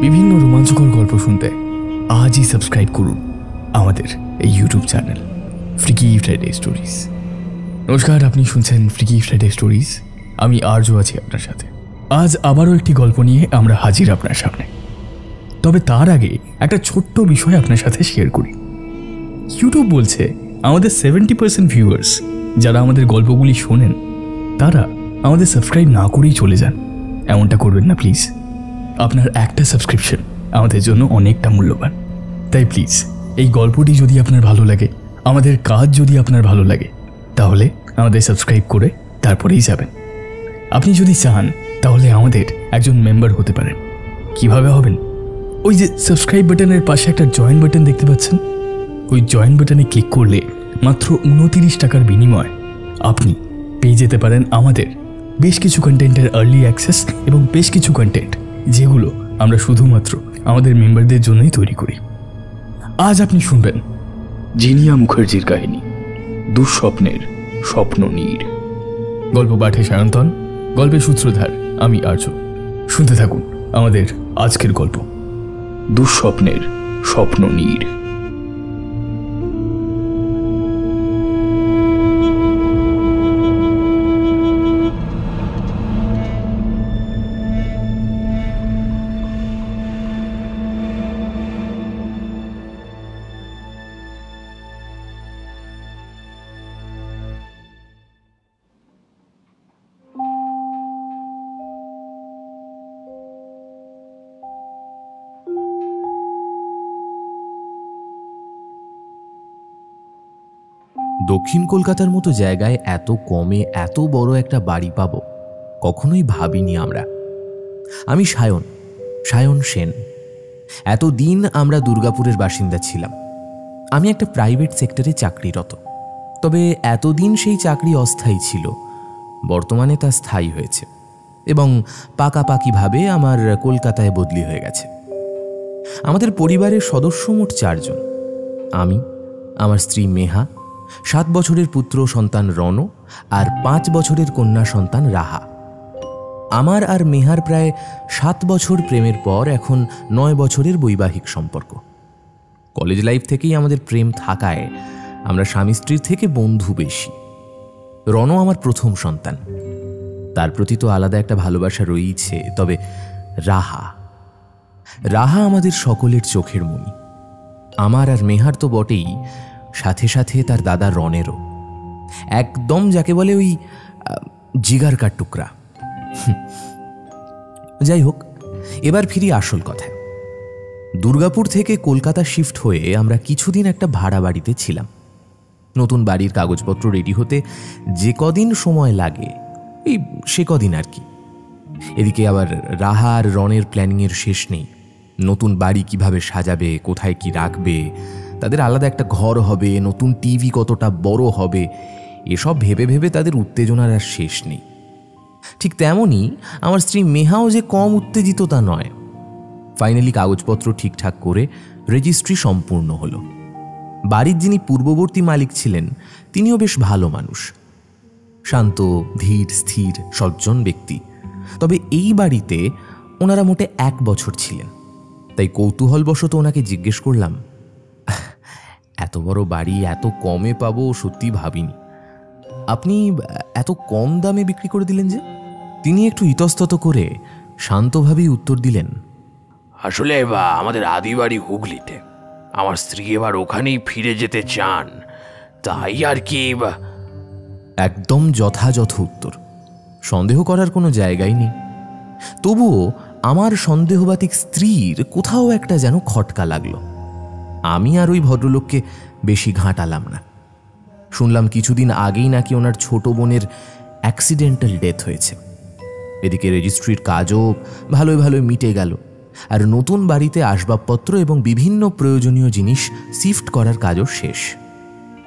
বিভিন্ন রোমাঞ্চকর গল্প শুনতে আজই সাবস্ক্রাইব করুন আমাদের এই YouTube channel freaky Friday stories. নমস্কার, আপনি শুনছেন ফ্রিকি ফ্রাইডে স্টোরিজ। আমি আর্য আছি আপনার সাথে। আজ আবারও একটি গল্প নিয়ে আমরা হাজির আপনার সামনে। তবে তার আগে একটা ছোট্ট বিষয় আপনার সাথে শেয়ার করি। ইউটিউব বলছে আমাদের 70% ভিউয়ার্স যারা আমাদের গল্পগুলি শোনেন তারা আমাদের সাবস্ক্রাইব না করেই চলে যান। এমনটা করবেন না প্লিজ। আপনার একটা সাবস্ক্রিপশন আমাদের জন্য অনেকটা মূল্যবান। তাই প্লিজ এই গল্পটি যদি আপনার ভালো লাগে, আমাদের কাজ যদি আপনার ভালো লাগে, তাহলে আমাদের সাবস্ক্রাইব করে তারপরেই যাবেন। আপনি যদি চান তাহলে আমাদের একজন মেম্বার হতে পারেন। কিভাবে হবেন? ওই যে সাবস্ক্রাইব বাটনের পাশে একটা জয়েন বাটন দেখতে পাচ্ছেন, ওই জয়েন বাটনে ক্লিক করলে মাত্র 29 টাকার বিনিময়ে আপনি পেয়ে যেতে পারেন আমাদের বেশ কিছু কন্টেন্টের আর্লি অ্যাক্সেস এবং বেশ কিছু কন্টেন্ট যেগুলো আমরা শুধুমাত্র আমাদের মেম্বারদের জন্যই তৈরি করি। আজ আপনি শুনবেন জিনিয়া মুখার্জির কাহিনী দুঃস্বপ্নের স্বপ্ননীড়। গল্প পাঠে সায়ন্তন, গল্পের সূত্রধার আমি আর্য। শুনতে থাকুন আমাদের আজকের গল্প দুঃস্বপ্নের স্বপ্ননীড়। দক্ষিণ কলকাতার মতো জায়গায় এত কমে এত বড় একটা বাড়ি পাবো কখনোই ভাবিনি আমরা। আমি সায়ন সেন। এতদিন আমরা দুর্গাপুরের বাসিন্দা ছিলাম। আমি একটা প্রাইভেট সেক্টরে চাকরিরত। তবে এতদিন সেই চাকরি অস্থায়ী ছিল, বর্তমানে তা স্থায়ী হয়েছে এবং পাকাপাকিভাবে আমার কলকাতায় বদলি হয়ে গেছে। আমাদের পরিবারের সদস্য মোট 4 জন। আমি, আমার স্ত্রী মেহা, 7 বছরের পুত্র সন্তান রণ আর 5 বছরের কন্যা সন্তান রাহা। আমার আর মেহার প্রায় 7 বছর প্রেমের পর এখন 9 বছরের বৈবাহিক সম্পর্ক। কলেজ লাইফ থেকেই আমাদের প্রেম থাকায় আমরা স্বামী স্ত্রীর থেকে বন্ধু বেশি। রণ আমার প্রথম সন্তান, তার প্রতি তো আলাদা একটা ভালোবাসা রয়েছে। তবে রাহা আমাদের সকলের চোখের মণি। আমার আর মেহার তো বটেই, সাথে সাথে তার দাদা রনেরও। একদম যাকে বলে ওই জিগার কার টুকরা। যাই হোক, এবার ফিরি আসল কথায়। দুর্গাপুর থেকে কলকাতা শিফট হয়ে আমরা কিছুদিন একটা ভাড়া বাড়িতে ছিলাম। নতুন বাড়ির কাগজপত্র রেডি হতে যে কদিন সময় লাগে এই সে কদিন আর কি। এদিকে আবার রাহা আর রনের প্ল্যানিংয়ের শেষ নেই। নতুন বাড়ি কিভাবে সাজাবে, কোথায় কি রাখবে, তাদের আলাদা একটা ঘর হবে, নতুন টিভি কতটা বড় হবে, এসব ভেবে ভেবে তাদের উত্তেজনার আর শেষ নেই। ঠিক তেমনই আমার স্ত্রী মেহাও যে কম উত্তেজিত তা নয়। ফাইনালি কাগজপত্র ঠিকঠাক করে রেজিস্ট্রি সম্পূর্ণ হলো। বাড়ির যিনি পূর্ববর্তী মালিক ছিলেন তিনিও বেশ ভালো মানুষ, শান্ত, ধীর, স্থির, সজ্জন ব্যক্তি। তবে এই বাড়িতে ওনারা মোটে 1 বছর ছিলেন। তাই কৌতূহলবশত ওনাকে জিজ্ঞেস করলাম, এত বড় বাড়ি এত কমে পাবো সত্যি ভাবিনি, আপনি এত কম দামে বিক্রি করে দিলেন যে? তিনি একটু ইতস্তত করে শান্তভাবেই উত্তর দিলেন, আসলে আমাদের আদি বাড়ি হুগলিতে। আমার স্ত্রী এবার ওখানেই ফিরে যেতে চান, তাই আর কি। একদম যথাযথ উত্তর, সন্দেহ করার কোনো জায়গাই নেই। তবুও আমার সন্দেহবাতিক স্ত্রীর কোথাও একটা যেন খটকা লাগলো। আমি আর ওই ভদ্রলোককে বেশি ঘাঁটালাম না। শুনলাম কিছুদিন আগেই নাকি ওনার ছোট বোনের অ্যাক্সিডেন্টাল ডেথ হয়েছে। এদিকে রেজিস্ট্রির কাজও ভালোই মিটে গেল, আর নতুন বাড়িতে আসবাবপত্র এবং বিভিন্ন প্রয়োজনীয় জিনিস শিফট করার কাজও শেষ।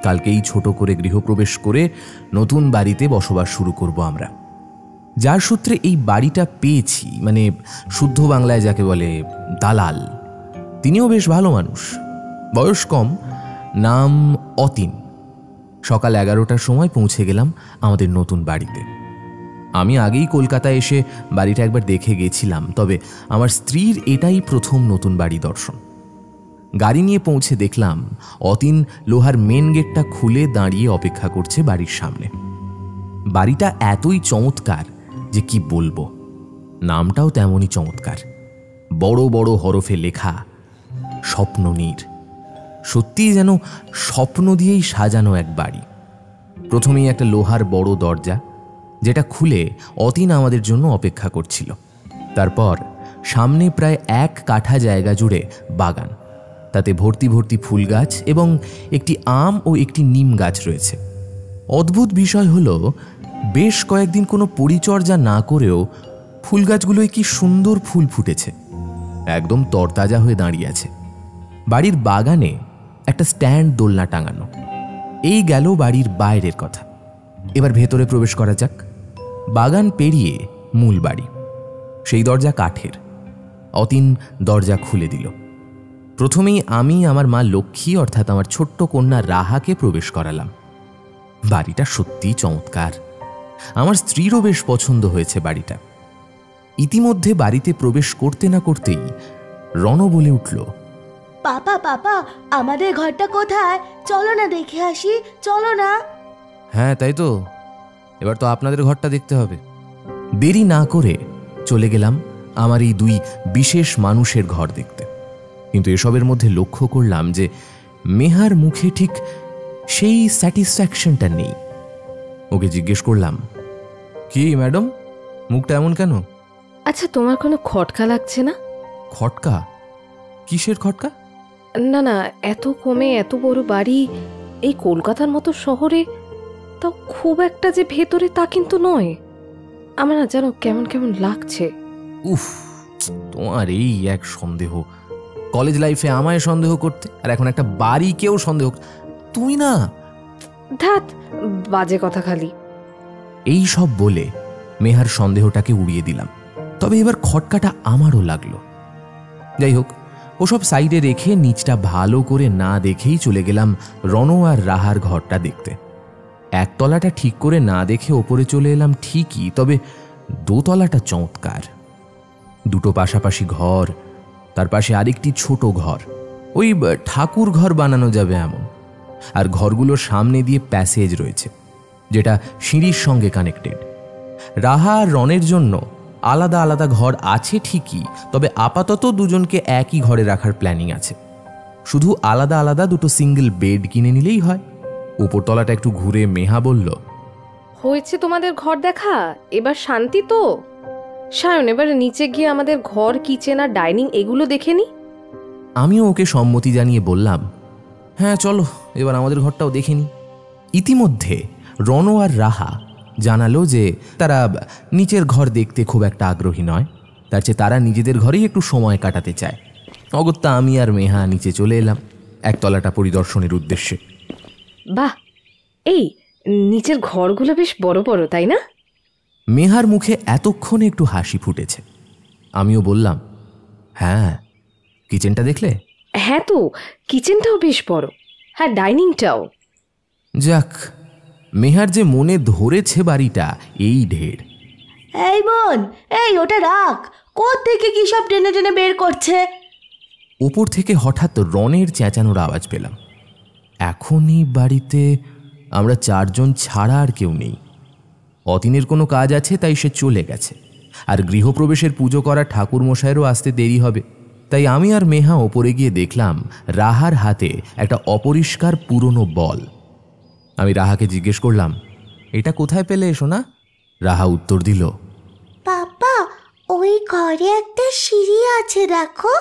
কালকেই ছোট করে গৃহপ্রবেশ করে নতুন বাড়িতে বসবাস শুরু করব আমরা। যার সূত্রে এই বাড়িটা পেয়েছি, মানে শুদ্ধ বাংলায় যাকে বলে দালাল, তিনিও বেশ ভালো মানুষ, বয়স কম, নাম অতীন। সকাল 11টার সময় পৌঁছে গেলাম আমাদের নতুন বাড়িতে। আমি আগেই কলকাতায় এসে বাড়িটা একবার দেখে গেছিলাম, তবে আমার স্ত্রীর এটাই প্রথম নতুন বাড়ি দর্শন। গাড়ি নিয়ে পৌঁছে দেখলাম অতীন লোহার মেন গেটটা খুলে দাঁড়িয়ে অপেক্ষা করছে বাড়ির সামনে। বাড়িটা এতই চমৎকার যে কি বলবো, নামটাও তেমনই চমৎকার। বড় বড় হরফে লেখা স্বপ্ননীর। সত্যিই যেন স্বপ্ন দিয়েই সাজানো এক বাড়ি। প্রথমেই একটা লোহার বড় দরজা, যেটা খুলে অতীন আমাদের জন্য অপেক্ষা করছিল। তারপর সামনে প্রায় 1 কাঠা জায়গা জুড়ে বাগান, তাতে ভর্তি ভর্তি ফুল গাছ এবং একটি আম ও একটি নিম গাছ রয়েছে। অদ্ভুত বিষয় হলো, বেশ কয়েকদিন কোনো পরিচর্যা না করেও ফুল গাছগুলোয় কি সুন্দর ফুল ফুটেছে, একদম তরতাজা হয়ে দাঁড়িয়ে আছে। বাড়ির বাগানে একটা স্ট্যান্ড দোলনা টাঙানো। এই গেল বাড়ির বাইরের কথা। এবার ভেতরে প্রবেশ করা যাক। বাগান পেরিয়ে মূল বাড়ি। সেই দরজা কাঠের। অতীন দরজা খুলে দিল। প্রথমেই আমি আমার মা লক্ষ্মী অর্থাৎ আমার ছোট্ট কন্যা রাহাকে প্রবেশ করালাম। বাড়িটা সত্যিই চমৎকার। আমার স্ত্রীরও বেশ পছন্দ হয়েছে বাড়িটা। ইতিমধ্যে বাড়িতে প্রবেশ করতে না করতেই রণ বলে উঠল, পাপা পাপা, আমাদের ঘরটা কোথায়? চলো না দেখে আসি, চলো না। হ্যাঁ তাই তো, এবার তো আপনাদের ঘরটা দেখতে হবে। দেরি না করে চলে গেলাম আমার এই 2 বিশেষ মানুষের ঘর দেখতে। কিন্তু এসবের মধ্যে লক্ষ্য করলাম যে মেহার মুখে ঠিক সেই স্যাটিসফ্যাকশনটা নেই। ওকে জিজ্ঞেস করলাম, কি ম্যাডাম, মুখটা এমন কেন? আচ্ছা, তোমার কোনো খটকা লাগছে না? খটকা? কিসের খটকা? না না, এত কমে এত বড় বাড়ি এই কলকাতার মতো শহরে, তাও খুব একটা যে ভেতরে তা কিন্তু নয়। আমার না জানো কেমন কেমন লাগছে। উফ, তোমার এই এক সন্দেহ। কলেজ লাইফে আমায় সন্দেহ করতে, আর এখন একটা বাড়িকেও সন্দেহ। তুই না, ধ্যাত, বাজে কথা খালি। এই সব বলে মেহার সন্দেহটাকে উড়িয়ে দিলাম। তবে এবার খটকাটা আমারও লাগলো। যাই হোক, ওসব সাইডে রেখে নিচটা ভালো করে না দেখেই চলে গেলাম রণ আর রাহার ঘরটা দেখতে। একতলাটা ঠিক করে না দেখে ওপরে চলে এলাম ঠিকই, তবে দোতলাটা চমৎকার। 2টো পাশাপাশি ঘর, তার পাশে আরেকটি ছোট ঘর, ওই ঠাকুর ঘর বানানো যাবে এমন। আর ঘরগুলোর সামনে দিয়ে প্যাসেজ রয়েছে, যেটা সিঁড়ির সঙ্গে কানেক্টেড। রাহা আর রনের জন্য আলাদা আলাদা ঘর আছে ঠিকই, তবে আপাতত দুজনকে একই ঘরে রাখার প্ল্যানিং আছে। শুধু আলাদা আলাদা 2টো সিঙ্গেল বেড কিনে নিলেই হয়। উপরতলাটা একটু ঘুরে মেহা বলল, হয়েছে তোমাদের ঘর দেখা, এবার শান্তি তো। সায়ন, এবার নিচে গিয়ে আমাদের ঘর, কিচেন আর ডাইনিং এগুলো দেখে নি। আমিও ওকে সম্মতি জানিয়ে বললাম, হ্যাঁ চলো, এবার আমাদের ঘরটাও দেখে নি। ইতিমধ্যে রণ আর রাহা জানালো যে তারা নিচের ঘর দেখতে খুব একটা আগ্রহী নয়, তার চেয়ে তারা নিজেদের ঘরেই একটু সময় কাটাতে চায়। অগত্যা আমি আর মেহা নিচে চলে এলাম একতলাটা পরিদর্শনের উদ্দেশ্যে। বাহ, এই নিচের ঘরগুলো বেশ বড় বড়, তাই না? মেহার মুখে এতক্ষণে একটু হাসি ফুটেছে। আমিও বললাম, হ্যাঁ। কিচেনটা দেখলে? হ্যাঁ তো, কিচেনটাও বেশ বড়, হ্যাঁ ডাইনিংটাও। যাক, মেহার যে মনে ধরেছে বাড়িটা, এই ঢের। এই বোন, এই ওটা রাখ, কোত্থেকে কি সব টেনে টেনে বের করছে। ওপর থেকে হঠাৎ রনের চেঁচানোর আওয়াজ পেলাম। এখনই বাড়িতে আমরা 4 জন ছাড়া আর কেউ নেই। অতীনের কোনো কাজ আছে তাই সে চলে গেছে, আর গৃহপ্রবেশের পুজো করা ঠাকুর মশাইয়েরও আসতে দেরি হবে। তাই আমি আর মেহা ওপরে গিয়ে দেখলাম রাহার হাতে একটা অপরিষ্কার পুরনো বল। আমি রাহাকে জিজ্ঞেস করলাম, এটা কোথায় পেলে সোনা? রাহা উত্তর দিল, পাপা, ওই ঘরে একটা সিঁড়ি আছে দেখো,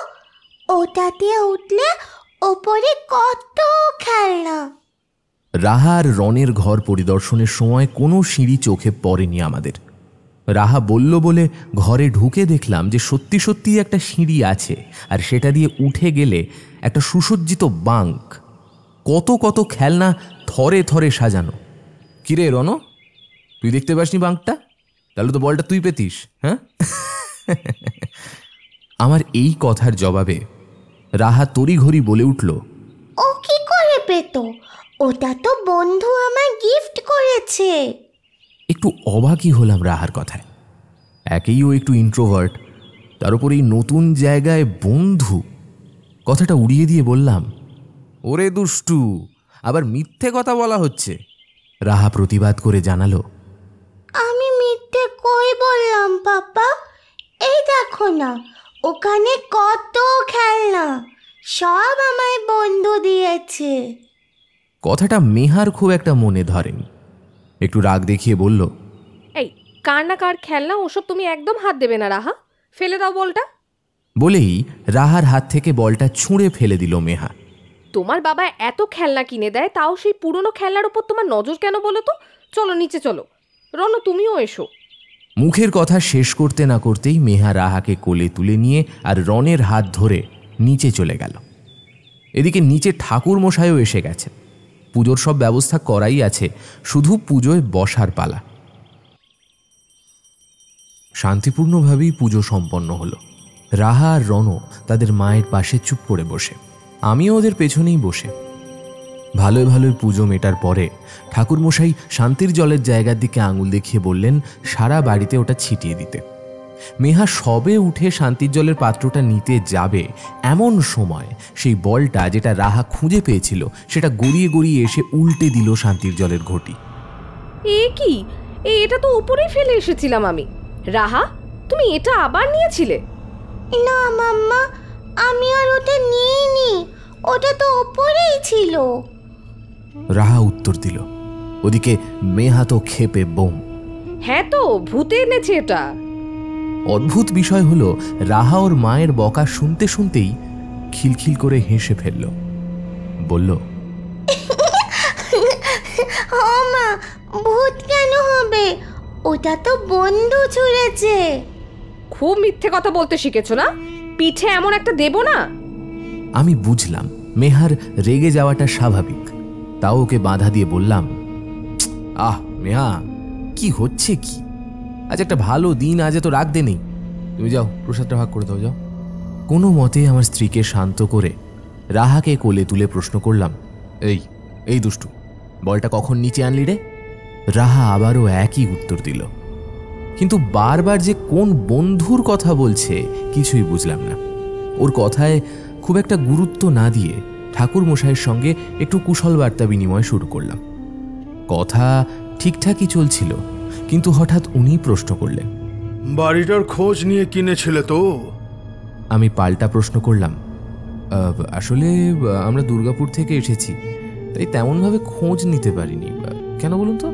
ওটাতে উঠলে ওপরে কত খেলনা। রাহা আর রনের ঘর পরিদর্শনের সময় কোনো সিঁড়ি চোখে পড়েনি আমাদের। রাহা বলল বলে ঘরে ঢুকে দেখলাম যে সত্যি সত্যি একটা সিঁড়ি আছে, আর সেটা দিয়ে উঠে গেলে একটা সুসজ্জিত বাঙ্ক, কত কত খেলনা থরে থরে সাজানো। কিরে রণ, তুই দেখতে পাসনি বাঙ্কটা? তাহলে তো বলটা তুই পেতিস। হ্যাঁ, আমার এই কথার জবাবে রাহা তড়িঘড়ি বলে উঠল, ও কি করে পেত? ওটা তো বন্ধু আমার গিফট করেছে। একটু অবাকই হলাম রাহার কথায়। একেই ও একটু ইন্ট্রোভার্ট, তার উপর এই নতুন জায়গায় বন্ধু। কথাটা উড়িয়ে দিয়ে বললাম, ওরে দুষ্টু, আবার মিথ্যে কথা বলা হচ্ছে। রাহা প্রতিবাদ করে জানালো, আমি মিথ্যে কই বললাম পাপা? এই দেখো না, ওখানে কত খেলনা, সব আমায় বন্ধু দিয়েছে। কথাটা মেহার খুব একটা মনে ধরেনি। একটু রাগ দেখিয়ে বলল, এই কার না কার খেলনা, ওসব তুমি একদম হাত দেবে না রাহা, ফেলে দাও বলটা। বলেই রাহার হাত থেকে বলটা ছুঁড়ে ফেলে দিল মেহা। তোমার বাবা এত খেলনা কিনে দেয়, তাও সেই পুরনো খেলনার উপর তোমার নজর কেন বলো তো? চলো নিচে চলো, রনো তুমিও এসো। মুখের কথা শেষ করতে না করতেই মেহা রাহাকে কোলে তুলে নিয়ে আর রনের হাত ধরে নিচে চলে গেল। এদিকে নিচে ঠাকুর মশাইও এসে গেছে। পুজোর সব ব্যবস্থা করাই আছে, শুধু পুজোয় বসার পালা। শান্তিপূর্ণভাবেই পুজো সম্পন্ন হলো। রাহা আর রণ তাদের মায়ের পাশে চুপ করে বসে, আমিও ওদের পেছনেই বসে। ভালোই ভালোই পুজো মেটার পরে ঠাকুরমশাই শান্তির জলের জায়গার দিকে আঙুল দেখিয়ে বললেন সারা বাড়িতে ওটা ছিটিয়ে দিতে। মেহা সবে উঠে শান্তির জলের পাত্রটা নিতে যাবে, এমন সময় সেই বলটা যেটা রাহা খুঁজে পেয়েছিল সেটা গড়িয়ে গড়িয়ে এসে উল্টে দিল শান্তির জলের ঘটি। এ কি, এটা তো উপরেই ফেলে এসেছিলাম আমি। রাহা, তুমি এটা আবার নিয়েছিলে? না মাম্মা, আমি আর ওটা নিইনি, ওটা তো উপরেই ছিল। রাহা উত্তর দিল। ওদিকে মেহা তো ক্ষেপে বোম। হ্যাঁ তো, ভূতে এনেছে এটা। অদ্ভুত বিষয় হলো, রাহা ওর মায়ের বকা শুনতে শুনতেই খিলখিল করে হেসে ফেলল। বলল, ও মা, ভূত কেন হবে? ওটা তো বন্ধু ছুঁড়েছে। খুব মিথ্যে কথা বলতে শিখেছো না? পিঠে এমন একটা দেব না। আমি বুঝলাম মেহার রেগে যাওয়াটা স্বাভাবিক, তাও ওকে বাধা দিয়ে বললাম, আহ মেহা, কি হচ্ছে কি? আজ একটা ভালো দিন, আজ তো রাগ দে নেই। তুমি যাও, প্রসাদটা ভাগ করে দাও, যাও। কোনো মতে আমার স্ত্রীকে শান্ত করে রাহাকে কোলে তুলে প্রশ্ন করলাম, এই দুষ্টু, বলটা কখন নিচে আনলি রে? রাহা আবারও একই উত্তর দিল, কিন্তু বারবার যে কোন বন্ধুর কথা বলছে কিছুই বুঝলাম না। ওর কথায় খুব একটা গুরুত্ব না দিয়ে ঠাকুর মশাইয়ের সঙ্গে একটু কুশল বার্তা বিনিময় শুরু করলাম। কথা ঠিকঠাকই চলছিল, কিন্তু হঠাৎ উনি প্রশ্ন করলেন, বাড়িটার খোঁজ নিয়ে কিনেছিলে তো? আমি পাল্টা প্রশ্ন করলাম, আসলে আমরা দুর্গাপুর থেকে এসেছি, তাই তেমনভাবে খোঁজ নিতে পারিনি। কেন বলুন তো?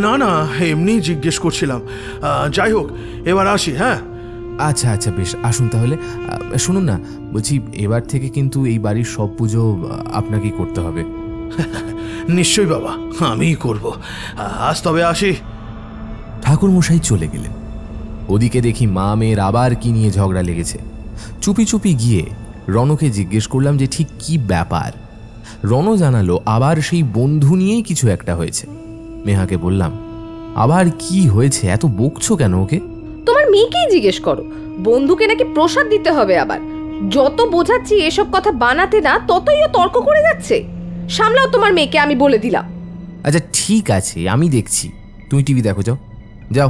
না না, এমনি জিজ্ঞেস করছিলাম। যাই হোক, এবার আসি। হ্যাঁ আচ্ছা আচ্ছা, বেশ, আসুন তাহলে। শুনুন না, বলছি এবার থেকে কিন্তু এই বাড়ির সব পুজো আপনাকেই করতে হবে। নিশ্চয়ই বাবা, আমিই করব। আজ তবে আসি। ঠাকুর মশাই চলে গেলেন। ওদিকে দেখি মা মেয়ের আবার কি নিয়ে ঝগড়া লেগেছে। চুপি চুপি গিয়ে রণকে জিজ্ঞেস করলাম যে ঠিক কি ব্যাপার। রণ জানালো আবার সেই বন্ধু নিয়েই কিছু একটা হয়েছে। মেহাকে বললাম, আবার কি হয়েছে? এত বকছো কেন ওকে? তোমার মেয়েকেই জিজ্ঞেস করো। বন্ধুকে নাকি প্রসাদ দিতে হবে আবার। যত বোঝাচ্ছি এসব কথা বানাতে না, ততই ও তর্ক করে যাচ্ছে। সামলাও তোমার মেয়েকে, আমি বলে দিলাম। আচ্ছা ঠিক আছে, আমি দেখছি, তুমি টিভি দেখো, যাও যাও।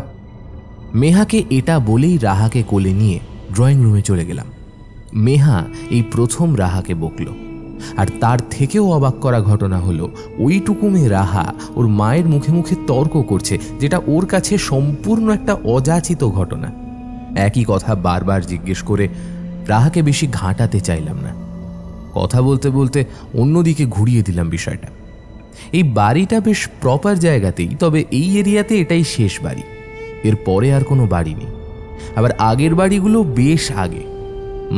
মেহাকে এটা বলেই রাহাকে কোলে নিয়ে ড্রয়িং রুমে চলে গেলাম। মেহা এই প্রথম রাহাকে বকল। আর তার থেকেও অবাক করা ঘটনা হলো, ওইটুকু মেয়ে রাহা ওর মায়ের মুখে মুখে তর্ক করছে, যেটা ওর কাছে সম্পূর্ণ একটা অযাচিত ঘটনা। একই কথা বারবার জিজ্ঞেস করে রাহাকে বেশি ঘাঁটাতে চাইলাম না। কথা বলতে বলতে অন্যদিকে ঘুরিয়ে দিলাম বিষয়টা। এই বাড়িটা বেশ প্রপার জায়গাতেই, তবে এই এরিয়াতে এটাই শেষ বাড়ি। এর পরে আর কোনো বাড়ি নেই। আবার আগের বাড়িগুলো বেশ আগে,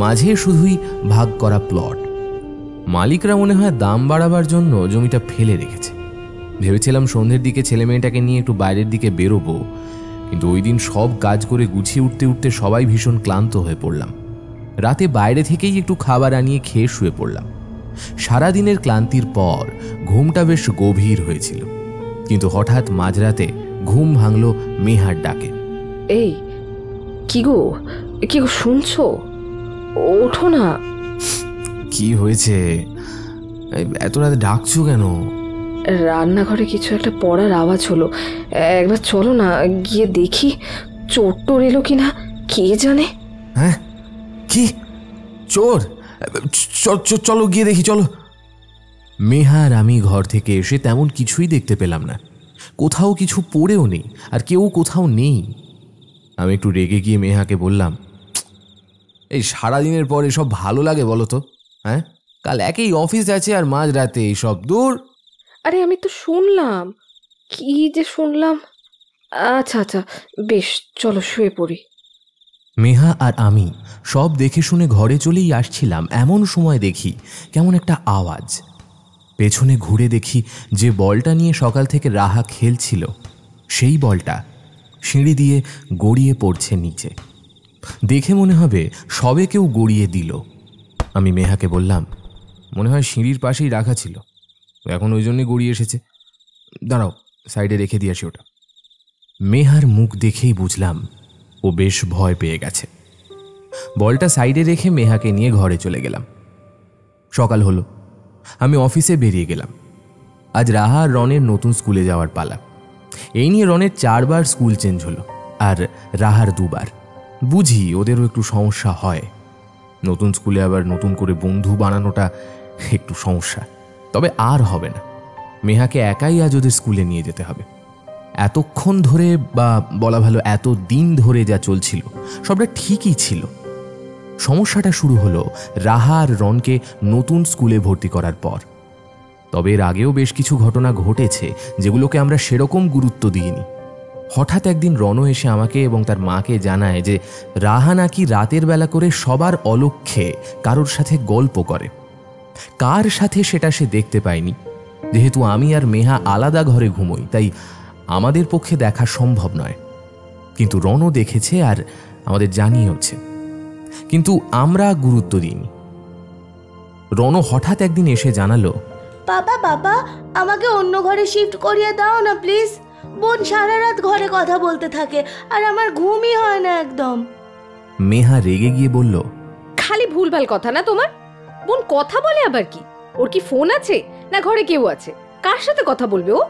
মাঝে শুধুই ভাগ করা প্লট। মালিকরা মনে হয় দাম বাড়াবার জন্য জমিটা ফেলে রেখেছে। ভেবেছিলাম সন্ধ্যের দিকে ছেলে মেয়েটাকে নিয়ে একটু বাইরের দিকে বেরোবো, কিন্তু ওই দিন সব কাজ করে গুছিয়ে উঠতে উঠতে সবাই ভীষণ ক্লান্ত হয়ে পড়লাম। রাতে বাইরে থেকেই একটু খাবার আনিয়ে খেয়ে শুয়ে পড়লাম। সারাদিনের ক্লান্তির পর ঘুমটা বেশ গভীর হয়েছিল, কিন্তু হঠাৎ মাঝরাতে ঘুম ভাঙল মেহার ডাকে। এই কি গো, কি গো, শুনছো? ওঠো না। কি হয়েছে? এত রাতে ডাকছো কেন? রান্নাঘরে কিছু একটা পড়ার আওয়াজ হলো। একবার চলো না, গিয়ে দেখি চোর টোর এলো কিনা, কে জানে। হ্যাঁ, কি চোর? চলো গিয়ে দেখি, চলো। মেহা আর আমি ঘর থেকে এসে তেমন কিছুই দেখতে পেলাম না। কোথাও কিছু পড়েও নেই, আর কেউ কোথাও নেই। আমি একটু রেগে গিয়ে মেহাকে বললাম, এই সারাদিনের পর এসব ভালো লাগে বলো তো? হ্যাঁ, কাল একই অফিস আছে আর মাঝরাতে এইসব দূর। আরে আমি তো শুনলাম, কি যে শুনলাম। আচ্ছা আচ্ছা, বেশ, চলো শুয়ে পড়ি। মেহা আর আমি সব দেখে শুনে ঘরে চলেই আসছিলাম, এমন সময় দেখি কেমন একটা আওয়াজ। পেছনে ঘুরে দেখি যে বলটা নিয়ে সকাল থেকে রাহা খেলছিল, সেই বলটা সিঁড়ি দিয়ে গড়িয়ে পড়ছে নিচে। দেখে মনে হবে সবে কেউ গড়িয়ে দিল। আমি মেহাকে বললাম, মনে হয় সিঁড়ির পাশেই রাখা ছিল, এখন ওই জন্যই গড়িয়ে এসেছে। দাঁড়াও, সাইডে রেখে দিয়ে আসি ওটা। মেহার মুখ দেখেই বুঝলাম ও বেশ ভয় পেয়ে গেছে। বলটা সাইডে রেখে মেহাকে নিয়ে ঘরে চলে গেলাম। সকাল হলো, আমি অফিসে বেরিয়ে গেলাম। আজ রাহা আর রনের নতুন স্কুলে যাওয়ার পালা। এই নিয়ে রনের 4 বার স্কুল চেঞ্জ হলো, আর রাহার 2 বার। বুঝি ওদেরও একটু সমস্যা হয়। নতুন স্কুলে আবার নতুন করে বন্ধু বানানোটা একটু সমস্যা। তবে আর হবে না, মেহাকে একাই আজ ওদের স্কুলে নিয়ে যেতে হবে। এতক্ষণ ধরে, বা বলা ভালো এত দিন ধরে যা চলছিল সবটা ঠিকই ছিল। সমস্যাটা শুরু হলো রাহা আর রনকে নতুন স্কুলে ভর্তি করার পর। তবে এর আগেও বেশ কিছু ঘটনা ঘটেছে যেগুলোকে আমরা সেরকম গুরুত্ব দিইনি। হঠাৎ একদিন রনও এসে আমাকে এবং তার মাকে জানায় যে রাহা নাকি রাতের বেলা করে সবার অলক্ষ্যে কারোর সাথে গল্প করে। কার সাথে সেটা সে দেখতে পায়নি, যেহেতু আমি আর মেহা আলাদা ঘরে ঘুমোই, তাই আমাদের পক্ষে দেখা সম্ভব নয়। কিন্তু রনও দেখেছে আর আমাদের জানিয়েওছে, কিন্তু আমরা গুরুত্ব দিইনি। রনও হঠাৎ একদিন এসে জানালো, বাবা বাবা, আমাকে অন্য ঘরে শিফট করিয়ে দাও না প্লিজ। বোন সারা রাত ঘরে কথা বলতে থাকে আর আমার ঘুমই হয় না একদম। মেহা রেগে গিয়ে বলল, খালি ভুলভাল কথা না তোমার? বোন কথা বলে আবার কি? ওর কি ফোন আছে, না ঘরে কেউ আছে? কার সাথে কথা বলবে ও?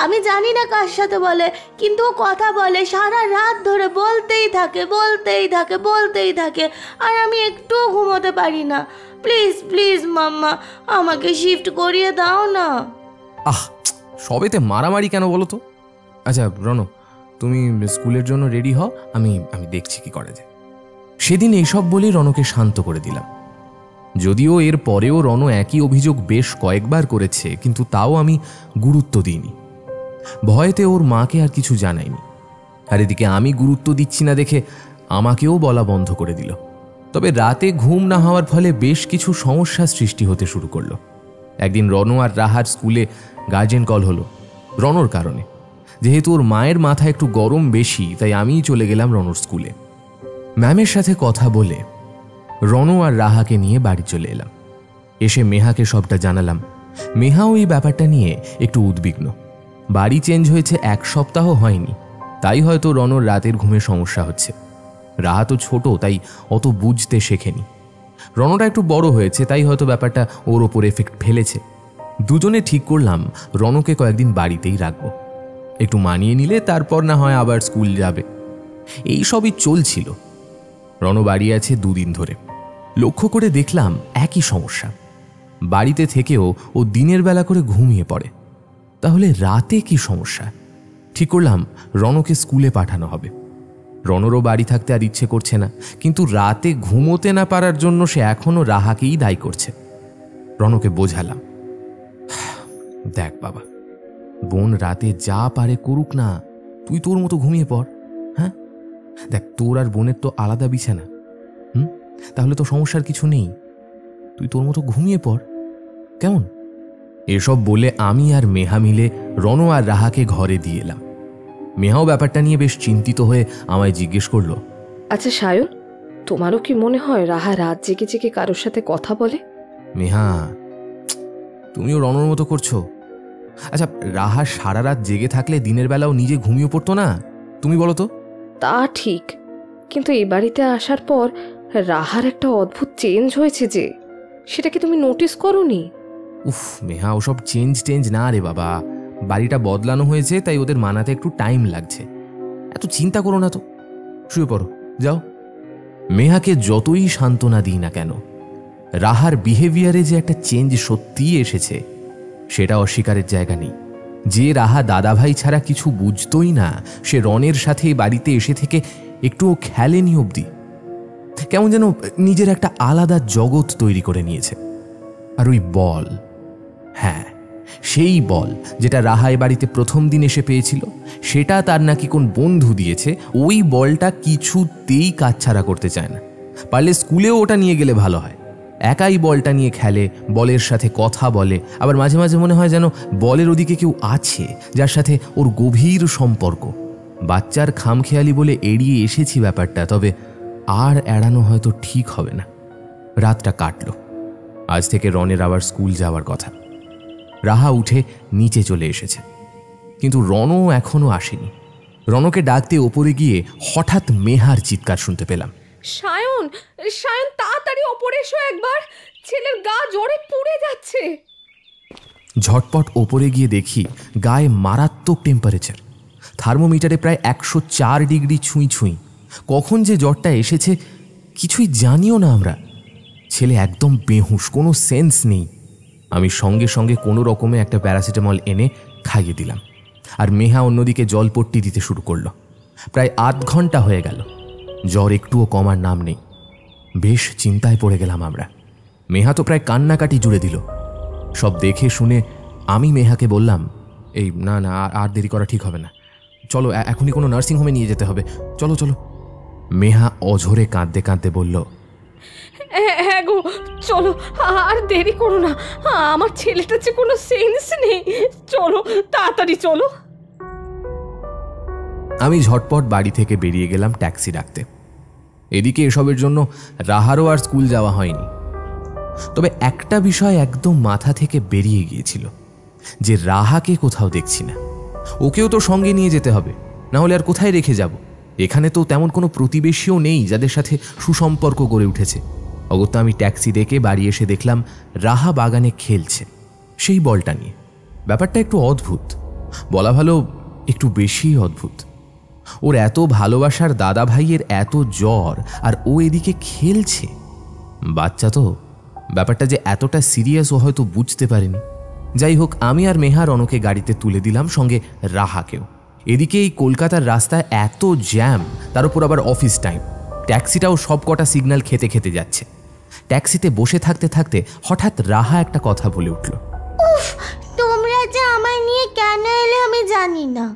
আমি জানি না কার সাথে বলে, কিন্তু ও কথা বলে সারা রাত ধরে, বলতেই থাকে বলতেই থাকে বলতেই থাকে, আর আমি একটুও ঘুমোতে পারি না। প্লিজ প্লিজ মাম্মা, আমাকে শিফট করিয়ে দাও না। আহ, সবেতে মারামারি কেন বলো তো? আচ্ছা রনো, তুমি স্কুলের জন্য রেডি হও, আমি দেখছি কি করা যায়। সেদিন এইসব বলে রনকে শান্ত করে দিলাম। যদিও এর পরেও রনো একই অভিযোগ বেশ কয়েকবার করেছে, কিন্তু তাও আমি গুরুত্ব দিইনি। ভয়েতে ওর মাকে আর কিছু জানাইনি। আর এদিকে আমি গুরুত্ব দিচ্ছি না দেখে আমাকেও বলা বন্ধ করে দিল। তবে রাতে ঘুম না হওয়ার ফলে বেশ কিছু সমস্যা সৃষ্টি হতে শুরু করলো। একদিন রনো আর রাহার স্কুলে গার্জেন কল হলো, রনোর কারণে। যেহেতু ওর মায়ের মাথা একটু গরম বেশি, তাই আমিই চলে গেলাম রনোর স্কুলে। ম্যামের সাথে কথা বলে রনো আর রাহাকে নিয়ে বাড়ি চলে এলাম। এসে মেহাকে সবটা জানালাম। মেহাও এই ব্যাপারটা নিয়ে একটু উদ্বিগ্ন। বাড়ি চেঞ্জ হয়েছে 1 সপ্তাহ হয়নি, তাই হয়তো রনোর রাতের ঘুমে সমস্যা হচ্ছে। রাহা তো ছোট, তাই অত বুঝতে শেখেনি। রনোটা একটু বড় হয়েছে, তাই হয়তো ব্যাপারটা ওর ওপর এফেক্ট ফেলেছে। দুজনে ঠিক করলাম রনোকে কয়েকদিন বাড়িতেই রাখবো। একটু মানিয়ে নিলে তারপর না হয় আবার স্কুল যাবে। এই সবই চলছিল। রনো বাড়ি আছে 2 দিন ধরে। লক্ষ্য করে দেখলাম একই সমস্যা। বাড়িতে থেকেও ও দিনের বেলা করে ঘুমিয়ে পড়ে। তাহলে রাতে কি সমস্যা? ঠিক করলাম রনোকে স্কুলে পাঠানো হবে। রনোরও বাড়ি থাকতে আর ইচ্ছে করছে না, কিন্তু রাতে ঘুমোতে না পারার জন্য সে এখনো রাহাকেই দায়ী করছে। রনোকে বোঝালাম, দেখ বাবা, বোন রাতে যা পারে করুক না, তুই তোর মতো ঘুমিয়ে পড়। হ্যাঁ দেখ, তোর আর বোনের তো আলাদা বিছানা, তাহলে তো সমস্যার কিছু নেই। তুই তোর মতো ঘুমিয়ে পড়, কেমন? এসব বলে আমি আর মেহা মিলে রনো আর রাহাকে ঘরে দিয়ে এলাম। মেহাও ব্যাপারটা নিয়ে বেশ চিন্তিত হয়ে আমায় জিজ্ঞেস করলো, আচ্ছা সায়ন, তোমারও কি মনে হয় রাহা রাত জেগে জেগে কারোর সাথে কথা বলে? মেহা, তুমিও রনোর মতো করছো। আচ্ছা, রাহা সারা রাত জেগে থাকলে দিনের বেলাও নিজে ঘুমিয়ে পড়তো না? তুমি বলো তো। তা ঠিক, কিন্তু এই বাড়িতে আসার পর রাহার একটা অদ্ভুত চেঞ্জ হয়েছে যে, সেটা কি তুমি নোটিস করোনি? উফ মেহা, ওসব চেঞ্জ না রে বাবা, বাড়িটা বদলানো হয়েছে তাই ওদের মানাতে একটু টাইম লাগছে। এত চিন্তা করো না তো, শুয়ে পড়ো, যাও। মেহাকে যতই সান্ত্বনা দিই না কেন, রাহার বিহেভিয়ারে যে একটা চেঞ্জ সত্যিই এসেছে সেটা অস্বীকারের জায়গা নেই। যে রাহা দাদাভাই ছাড়া কিছু বুঝতই না, সে রনের সাথে বাড়িতে এসে থেকে একটুও খেলেনি অবধি। কেমন যেন নিজের একটা আলাদা জগৎ তৈরি করে নিয়েছে। আর ওই বল, হ্যাঁ সেই বল যেটা রাহা এ বাড়িতে প্রথম দিন এসে পেয়েছিল, সেটা তার নাকি কোন বন্ধু দিয়েছে। ওই বলটা কিছুতেই কাজছাড়া করতে চায় না। পারলে স্কুলেও ওটা নিয়ে গেলে ভালো হয়। একাই বলটা নিয়ে খেলে, বলের সাথে কথা বলে, আবার মাঝে মাঝে মনে হয় যেন বলের ওদিকে কেউ আছে যার সাথে ওর গভীর সম্পর্ক। বাচ্চার খামখেয়ালি বলে এড়িয়ে এসেছি ব্যাপারটা, তবে আর এড়ানো হয়তো ঠিক হবে না। রাতটা কাটল। আজ থেকে রনের আবার স্কুল যাওয়ার কথা। রাহা উঠে নিচে চলে এসেছে, কিন্তু রনও এখনো আসেনি। রনকে ডাকতে ওপরে গিয়ে হঠাৎ মেহার চিৎকার শুনতে পেলাম। সায়ন, সায়ন তাড়াতাড়ি ওপরে এসো একবার, ছেলের গা জ্বরে পুড়ে যাচ্ছে। ঝটপট ওপরে গিয়ে দেখি গায়ে মারাত্মক টেম্পারেচার, থার্মোমিটারে প্রায় 104 ডিগ্রি ছুঁই। কখন যে জ্বরটা এসেছে কিছুই জানিও না আমরা। ছেলে একদম বেহুশ, কোনো সেন্স নেই। আমি সঙ্গে সঙ্গে কোনো রকমে একটা প্যারাসিটামল এনে খাইয়ে দিলাম, আর মেহা অন্যদিকে জলপট্টি দিতে শুরু করলো। প্রায় 8 ঘন্টা হয়ে গেল, জ্বর একটুও কমার নাম নেই। বেশ চিন্তায় পড়ে গেলাম আমরা। মেহা তো প্রায় কান্নাকাটি জুড়ে দিল। সব দেখে শুনে আমি মেহাকে বললাম, এই না আর দেরি করা ঠিক হবে না, চলো এখনই কোনো নার্সিংহোমে নিয়ে যেতে হবে, চলো। মেহা অঝরে কাঁদতে কাঁদতে বলল, হ্যাঁ গো চলো, আর দেরি করো না, আমার ছেলেটার যে কোনো সেন্স নেই, চলো তাড়াতাড়ি চলো। আমি ঝটপট বাড়ি থেকে বেরিয়ে গেলাম ট্যাক্সি ডাকতে। এদিকে এসবের জন্য রাহারও আর স্কুল যাওয়া হয়নি। তবে একটা বিষয় একদম মাথা থেকে বেরিয়ে গিয়েছিল, যে রাহাকে কোথাও দেখছি না। ওকেও তো সঙ্গে নিয়ে যেতে হবে, না হলে আর কোথায় রেখে যাব? এখানে তো তেমন কোনো প্রতিবেশীও নেই যাদের সাথে সুসম্পর্ক গড়ে উঠেছে। অগত্যা আমি ট্যাক্সি ডেকে বাড়ি এসে দেখলাম রাহা বাগানে খেলছে সেই বলটা নিয়ে। ব্যাপারটা একটু অদ্ভুত, বলা ভালো একটু বেশি অদ্ভুত। ওর এত ভালোবাসার দাদা ভাইয়ের এত জ্বর, আর ও এদিকে খেলছে। বাচ্চা তো, ব্যাপারটা যে এতটা সিরিয়াস ও হয়তো বুঝতে পারেনি। যাই হোক, আমি আর মেহা রনকে গাড়িতে তুলে দিলাম, সঙ্গে রাহাকেও। এদিকে এই কলকাতার রাস্তায় এত জ্যাম, তার উপর আবার অফিস টাইম। ট্যাক্সিটাও সব কটা সিগন্যাল খেতে খেতে যাচ্ছে। ট্যাক্সিতে বসে থাকতে থাকতে হঠাৎ রাহা একটা কথা বলে উঠল, উফ, তোমরা যে আমায় নিয়ে কেন এলে আমি জানি না,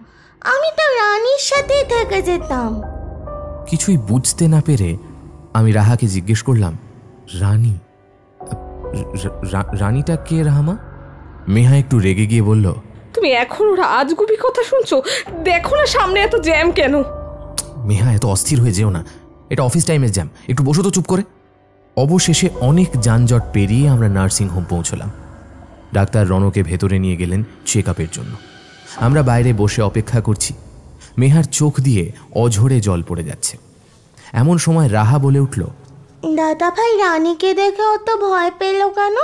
আমি তো রানীর সাথেই থেকে যেতাম। কিছুই বুঝতে না পেরে আমি রাহাকে জিজ্ঞেস করলাম, রানী? রানীটা কে রাহামা? মেহা একটু রেগে গিয়ে বলল, তুমি এখনো রাজগুবি কথা শুনছো? দেখো না সামনে এত জ্যাম কেন। মেহা এত অস্থির হয়ে যেও না, এটা অফিস টাইমের জ্যাম, একটু বসো তো চুপ করে। অবশেষে অনেক যানজট পেরিয়ে আমরা নার্সিংহোম পৌঁছলাম। ডাক্তার রনকে ভেতরে নিয়ে গেলেন চেক আপের জন্য। আমরা বাইরে বসে অপেক্ষা করছি। মেহার চোখ দিয়ে অঝরে জল পড়ে যাচ্ছে। এমন সময় রাহা বলে উঠল, দাদা ভাই রানীকে দেখে অত ভয় পেল কেন?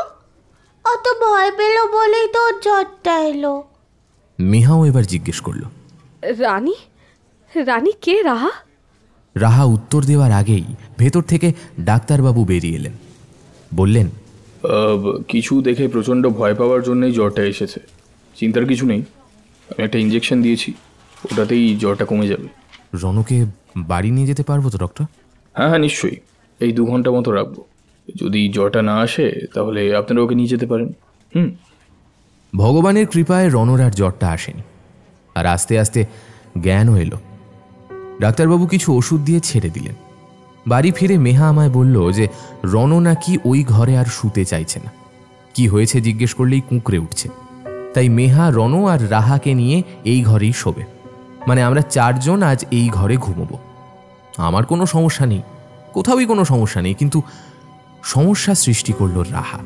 অত ভয় পেল বলেই তো ওর জ্বরটা এলো। মেহাও এবার জিজ্ঞেস করল, রানী? রানী কে রাহা? রাহা উত্তর দেওয়ার আগেই ভেতর থেকে ডাক্তারবাবু বেরিয়ে এলেন। বললেন, কিছু দেখে প্রচণ্ড ভয় পাওয়ার জন্যই জ্বরটা এসেছে, চিন্তার কিছু নেই। আমি একটা ইঞ্জেকশন দিয়েছি, ওটাতেই জ্বরটা কমে যাবে। রনকে বাড়ি নিয়ে যেতে পারবো তো ডক্টর? হ্যাঁ নিশ্চয়ই, এই 2 ঘন্টা মতো রাখবো। যদি জ্বরটা না আসে তাহলে আপনারা ওকে নিয়ে যেতে পারেন। ভগবানের কৃপায় রনর আর জ্বরটা আসেনি, আর আস্তে আস্তে জ্ঞানও এলো। ডাক্তারবাবু কিছু ওষুধ দিয়ে ছেড়ে দিলেন। বাড়ি ফিরে মেহা আমায় বলল যে রন নাকি ওই ঘরে আর শুতে চাইছে না। কি হয়েছে জিজ্ঞেস করলেই কুঁকড়ে উঠছে। তাই মেহা, রন আর রাহাকে নিয়ে এই ঘরেই শোবে। মানে আমরা 4 জন আজ এই ঘরে ঘুমোবো। আমার কোনো সমস্যা নেই, কোথাওই কোনো সমস্যা নেই, কিন্তু সমস্যা সৃষ্টি করল রাহা।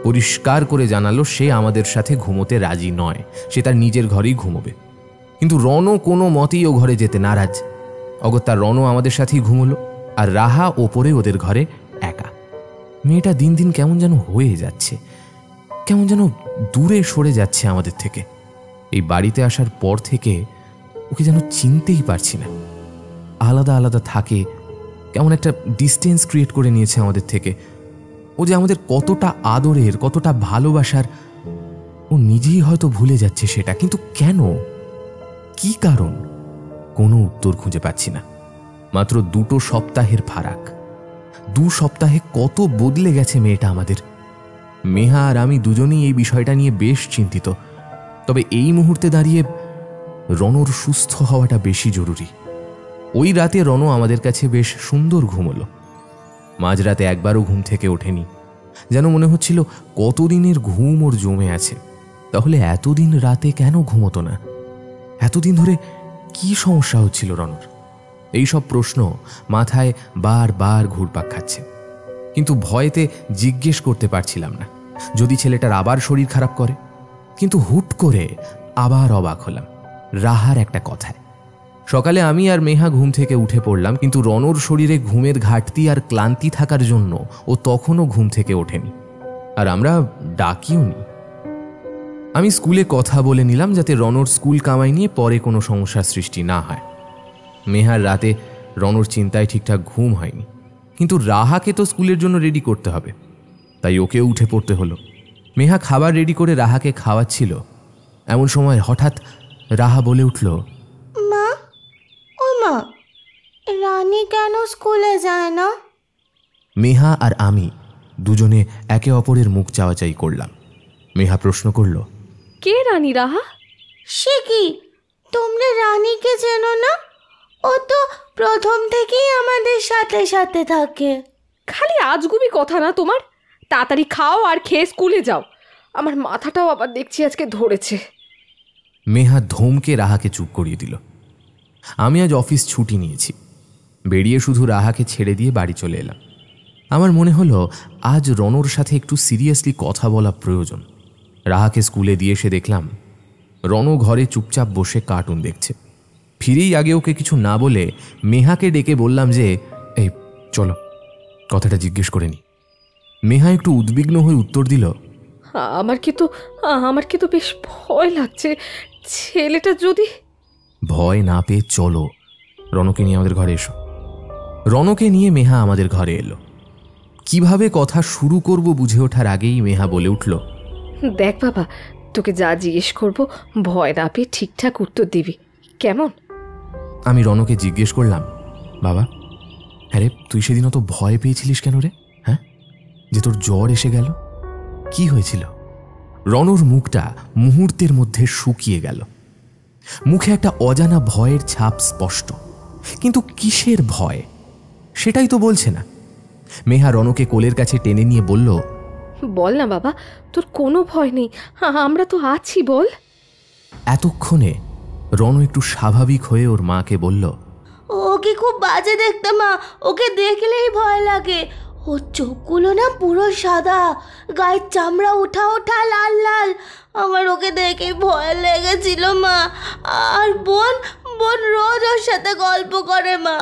পরিষ্কার করে জানালো সে আমাদের সাথে ঘুমোতে রাজি নয়, সে তার নিজের ঘরেই ঘুমোবে। কিন্তু রনও কোনো মতেই ও ঘরে যেতে নারাজ। অগত্যা রনও আমাদের সাথেই ঘুমোলো, আর রাহা ওপরে ওদের ঘরে একা। মেয়েটা দিন দিন কেমন যেন হয়ে যাচ্ছে। কেমন যেন দূরে সরে যাচ্ছে আমাদের থেকে। এই বাড়িতে আসার পর থেকে ওকে যেন চিনতেই পারছি না। আলাদা আলাদা থাকে, কেমন একটা ডিস্টেন্স ক্রিয়েট করে নিয়েছে আমাদের থেকে। ও যে আমাদের কতটা আদরের, কতটা ভালোবাসার, ও নিজেই হয়তো ভুলে যাচ্ছে সেটা। কিন্তু কেন, কি কারণ, কোনো উত্তর খুঁজে পাচ্ছি না। মাত্র 2 সপ্তাহের ফারাক। 2 সপ্তাহে কত বদলে গেছে মেয়েটা আমাদের। মেহা আর আমি দুজনেই এই বিষয়টা নিয়ে বেশ চিন্তিত। তবে এই মুহূর্তে দাঁড়িয়ে রনর সুস্থ হওয়াটা বেশি জরুরি। ওই রাতে রণ আমাদের কাছে বেশ সুন্দর ঘুমোলো। মাঝরাতে একবারও ঘুম থেকে ওঠেনি, যেন মনে হচ্ছিল কতদিনের ঘুম ওর জমে আছে। তাহলে এতদিন রাতে কেন ঘুমোতো না? এতদিন ধরে কি সমস্যা হচ্ছিল রনর? এইসব প্রশ্ন মাথায় বারবার ঘুরপাক খাচ্ছে, কিন্তু ভয়েতে জিজ্ঞেস করতে পারছিলাম না, যদি ছেলেটার আবার শরীর খারাপ করে। কিন্তু হুট করে আবার অবাক হলাম রাহার একটা কথায়। সকালে আমি আর মেহা ঘুম থেকে উঠে পড়লাম, কিন্তু রনর শরীরে ঘুমের ঘাটতি আর ক্লান্তি থাকার জন্য ও তখনও ঘুম থেকে ওঠেনি, আর আমরা ডাকিও নি। আমি স্কুলে কথা বলে নিলাম যাতে রনর স্কুল কামাই নিয়ে পরে কোনো সমস্যার সৃষ্টি না হয়। মেহার রাতে রনর চিন্তায় ঠিকঠাক ঘুম হয়নি, কিন্তু রাহাকে তো স্কুলের জন্য রেডি করতে হবে, তাই ওকে উঠে পড়তে হলো। মেহা খাবার রেডি করে রাহাকে খাওয়াচ্ছিল, এমন সময় হঠাৎ রাহা বলে উঠল, মা, ও মা, রানী কেন স্কুলে যায় না? মেহা আর আমি দুজনে একে অপরের মুখ চাওয়াচাই করলাম। মেহা প্রশ্ন করল, কে রানী রাহা? সে কি, তোমরা রানীকে চেনো না? ও তো প্রথম থেকেই আমাদের সাথে সাথে থাকে। খালি আজগুবি কথা না তোমার। তাড়াতাড়ি খাও আর খেয়ে স্কুলে যাও। আমার মাথাটাও আবার দেখছি আজকে ধরেছে। মেহা ধমকে রাহাকে চুপ করিয়ে দিল। আমি আজ অফিস ছুটি নিয়েছি। বেরিয়ে শুধু রাহাকে ছেড়ে দিয়ে বাড়ি চলে এলাম। আমার মনে হলো আজ রনর সাথে একটু সিরিয়াসলি কথা বলা প্রয়োজন। রাহাকে স্কুলে দিয়ে এসে দেখলাম রণ ঘরে চুপচাপ বসে কার্টুন দেখছে। ফিরেই আগে ওকে কিছু না বলে মেহাকে ডেকে বললাম যে, এই চলো কথাটা জিজ্ঞেস করে নি। মেহা একটু উদ্বিগ্ন হয়ে উত্তর দিল, আমার কি তো বেশ ভয় লাগছে। ছেলেটা যদি... ভয় না পেয়ে চলো, রণকে নিয়ে আমাদের ঘরে এসো। রণকে নিয়ে মেহা আমাদের ঘরে এলো। কিভাবে কথা শুরু করব বুঝে ওঠার আগেই মেহা বলে উঠল, দেখ বাবা, তোকে যা জিজ্ঞেস করবো ভয় না পেয়ে ঠিকঠাক উত্তর দিবি, কেমন? আমি রণকে জিজ্ঞেস করলাম, বাবা, হ্যাঁ রে, তুই সেদিন অত ভয় পেয়েছিলিস কেন রে? হ্যাঁ, যে তোর জ্বর এসে গেল, কি হয়েছিল? রণর মুখটা মুহূর্তের মধ্যে শুকিয়ে গেল। মুখে একটা অজানা ভয়ের ছাপ স্পষ্ট, কিন্তু কিসের ভয় সেটাই তো বলছে না। মেহা রণকে কোলের কাছে টেনে নিয়ে বলল, বল না বাবা, তোর কোনো ভয় নেই, আমরা তো আছি, বল। এতক্ষণে রণ একটু স্বাভাবিক হয়ে ওর মাকে বলল, ওকে খুব বাজে দেখতে মা, ওকে দেখলেই ভয় লাগে। ওর চোখগুলো না পুরো সাদা, গায়ের চামড়া ওঠা ওঠা লাল লাল। আমার ওকে দেখে ভয় লেগেছিল মা। আর বোন বোন রোজ ওর সাথে গল্প করে মা।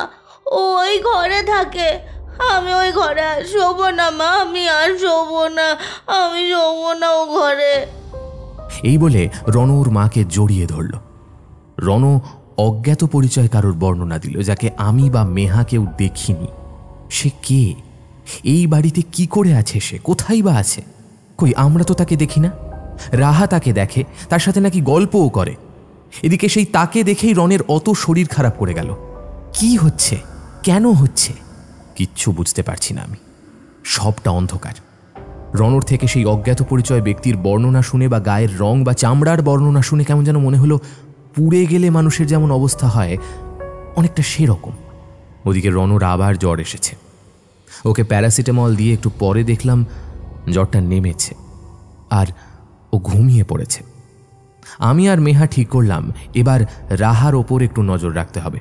ও ওই ঘরে থাকে, আমি ওই ঘরে আর শোবো না মা, আমি আর শোবো না, আমি শোবো না ও ঘরে। এই বলে রণ ওর মাকে জড়িয়ে ধরল। রণ অজ্ঞাত পরিচয় কারোর বর্ণনা দিল, যাকে আমি বা মেহা কেউ দেখিনি। সে কে? এই বাড়িতে কি করে আছে সে? কোথায় বা আছে? কই, আমরা তো তাকে দেখি না। রাহা তাকে দেখে, তার সাথে নাকি গল্পও করে। এদিকে সেই তাকে দেখেই রণের অত শরীর খারাপ করে গেল। কি হচ্ছে, কেন হচ্ছে, কিচ্ছু বুঝতে পারছি না আমি। সবটা অন্ধকার। রণর থেকে সেই অজ্ঞাত পরিচয় ব্যক্তির বর্ণনা শুনে বা গায়ের রং বা চামড়ার বর্ণনা শুনে কেমন যেন মনে হলো পুড়ে গেলে মানুষের যেমন অবস্থা হয়, অনেকটা সেরকম। ওদিকে রণর আবার জ্বর এসেছে। ওকে প্যারাসিটামল দিয়ে একটু পরে দেখলাম জ্বরটা নেমেছে আর ও ঘুমিয়ে পড়েছে। আমি আর মেহা ঠিক করলাম এবার রাহার ওপর একটু নজর রাখতে হবে,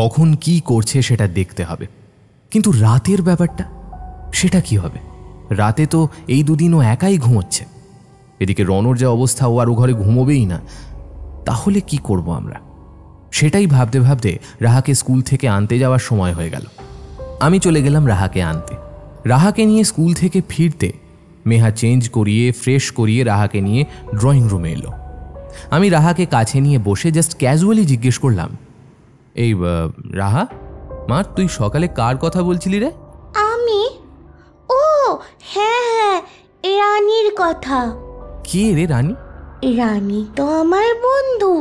কখন কি করছে সেটা দেখতে হবে। কিন্তু রাতের ব্যাপারটা, সেটা কি হবে? রাতে তো এই দুদিন ও একাই ঘুমোচ্ছে। এদিকে রণর যে অবস্থা, ও আর ও ঘরে ঘুমোবেই না। তাহলে কি করব আমরা? সেটাই ভাবতে ভাবতে রাহাকে স্কুল থেকে আনতে যাওয়ার সময় হয়ে গেল। আমি চলে গেলাম রাহাকে আনতে। রাহাকে নিয়ে স্কুল থেকে ফিরতে মেহা চেঞ্জ করিয়ে ফ্রেশ করিয়ে রাহাকে নিয়ে ড্রয়িং রুমে এলো। আমি রাহাকে কাছে নিয়ে বসে জাস্ট ক্যাজুয়ালি জিজ্ঞেস করলাম, এই রাহা, মা তুই সকালে কার কথা বলছিলি রে? আমি? ও হ্যাঁ, রানীর কথা। কে রে রানী? রানী তো আমার বন্ধু।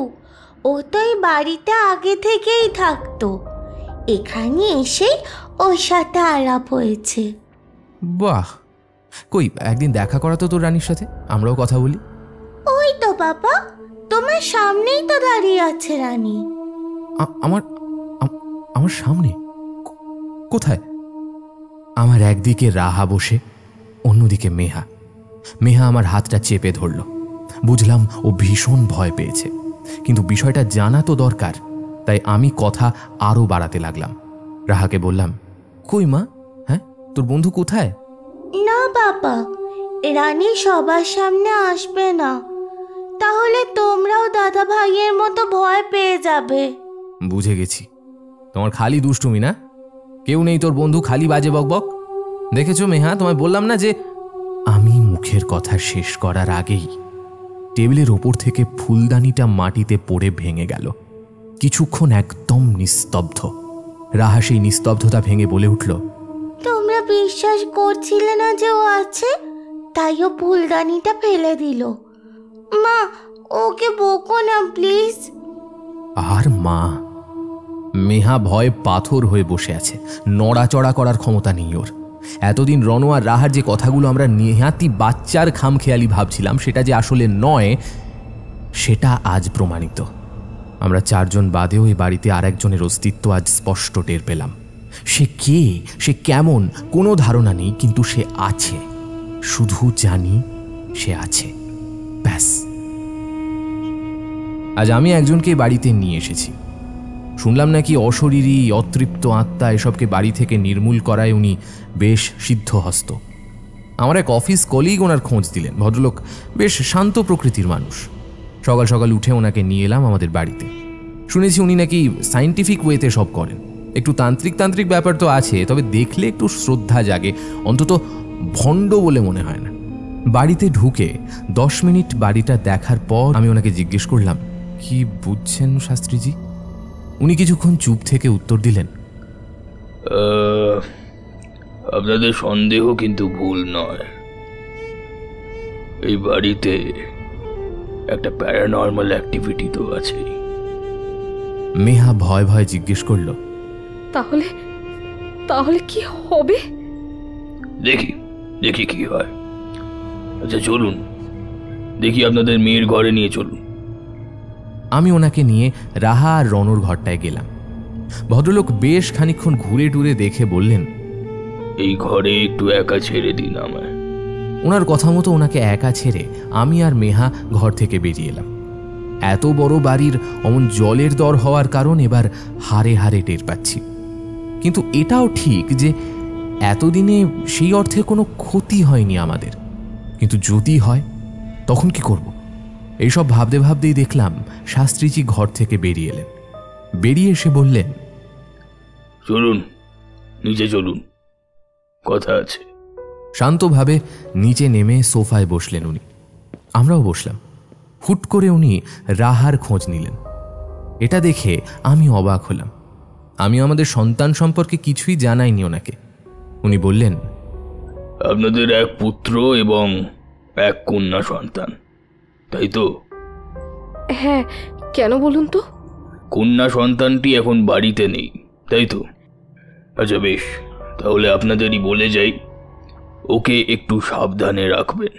ও তো এই বাড়িতে আগে থেকেই থাকতো। এখানে এসে ওর সাথে আলাপ হয়েছে। বাহ, কই একদিন দেখা করা তো তোর রানীর সাথে, আমরাও কথা বলি। ওই তো বাবা, তোমার সামনেই তো দাঁড়িয়ে আছে রানী। আমার সামনে? কোথায়? আমার একদিকে রাহা বসে, অন্যদিকে মেহা। মেহা আমার হাতটা চেপে ধরল। বুঝলাম ও ভীষণ ভয় পেয়েছে, কিন্তু বিষয়টা জানা তো দরকার, তাই আমি কথা আরও বাড়াতে লাগলাম। রাহাকে বললাম, কই মা, হ্যাঁ তোর বন্ধু কোথায়? না বাবা, রানী সবার সামনে আসবে না, তাহলে তোমরাও দাদা ভাইয়ের মতো ভয় পেয়ে যাবে। বুঝে গেছি, তোমার খালি দুষ্টুমি না? কেউ নেই তোর বন্ধু, খালি বাজে বকবক। দেখেছো মেহা, তোমায় বললাম না যে... আমি মুখের কথা শেষ করার আগেই টেবিলের ওপর থেকে ফুলদানিটা মাটিতে পড়ে ভেঙে গেল। কিছুক্ষণ একদম নিস্তব্ধ। রাহা সেই নিস্তব্ধতা ভেঙে বলে উঠল, তোমরা বিশ্বাস করছিলে না যে ও আছে, তাই ও ফুলদানিটা ফেলে দিল। মা, ওকে বকো না প্লিজ। আর মা? মেহা ভয়ে পাথর হয়ে বসে আছে, নড়াচড়া করার ক্ষমতা নেই ওর। এতদিন রণ আর রাহার যে কথাগুলো আমরা নেহাতি বাচ্চার খামখেয়ালি ভাবছিলাম, সেটা যে আসলে নয়, সেটা আজ প্রমাণিত। আমরা চারজন বাদেও এই বাড়িতে আর একজনের অস্তিত্ব আজ স্পষ্ট টের পেলাম। সে কে, সে কেমন, কোনো ধারণা নেই, কিন্তু সে আছে। শুধু জানি সে আছে, ব্যাস। আজ আমি একজনকে বাড়িতে নিয়ে এসেছি। শুনলাম নাকি অশরীরী অতৃপ্ত আত্মা এসবকে বাড়ি থেকে নির্মূল করায় উনি বেশ সিদ্ধহস্ত। আমার এক অফিস কলিগ ওনার খোঁজ দিলেন। ভদ্রলোক বেশ শান্ত প্রকৃতির মানুষ। সকাল সকাল উঠে ওনাকে নিয়ে এলাম আমাদের বাড়িতে। শুনেছি উনি নাকি সায়েন্টিফিক ওয়েতে সব করেন। একটু তান্ত্রিক ব্যাপার তো আছে, তবে দেখলে একটু শ্রদ্ধা জাগে, অন্তত ভণ্ড বলে মনে হয় না। বাড়িতে ঢুকে 10 মিনিট বাড়িটা দেখার পর আমি ওনাকে জিজ্ঞেস করলাম, কি বুঝছেন শাস্ত্রীজি? উনি কিছুক্ষণ চুপ থেকে উত্তর দিলেন, আপনাদের সন্দেহ কিন্তু ভুল নয়। এই বাড়িতে একটা প্যারানর্মাল অ্যাক্টিভিটি তো আছে। মেহা ভয় ভয় জিজ্ঞেস করলো, তাহলে কি হবে? দেখি কি হয়। আচ্ছা চলুন, দেখি আপনাদের মেয়ের ঘরে নিয়ে চলুন। আমি ওনাকে নিয়ে রাহা আর রনর ঘরটায় গেলাম। ভদ্রলোক বেশ খানিকক্ষণ ঘুরে টুরে দেখে বললেন, এই ঘরে একটু একা ছেড়ে দিন আমায়। ওনার কথা মতো ওনাকে একা ছেড়ে আমি আর মেহা ঘর থেকে বেরিয়ে এলাম। এত বড় বাড়ির অমন জলের দর হওয়ার কারণ এবার হারে হারে টের পাচ্ছি। কিন্তু এটাও ঠিক যে এতদিনে সেই অর্থে কোনো ক্ষতি হয়নি আমাদের। কিন্তু যদি হয় তখন কি করব? এইসব ভাবতে ভাবতেই দেখলাম শাস্ত্রীজি ঘর থেকে বেরিয়ে এলেন। বেরিয়ে এসে বললেন, চলুন নিচে চলুন, কথা আছে। শান্তভাবে নিচে নেমে সোফায় বসলেন উনি। আমরাও বসলাম। হুট করে উনি রাহার খোঁজ নিলেন। এটা দেখে আমি অবাক হলাম। আমি আমাদের সন্তান সম্পর্কে কিছুই জানাইনি ওনাকে। উনি বললেন, আপনাদের এক পুত্র এবং এক কন্যা সন্তান, তাই তো? হ্যাঁ, কেন বলুন তো? কন্যা সন্তানটি এখন বাড়িতে নেই, তাই তো? আচ্ছা বেশ, তাহলে আপনাদেরই বলে যাই, ওকে একটু সাবধানে রাখবেন।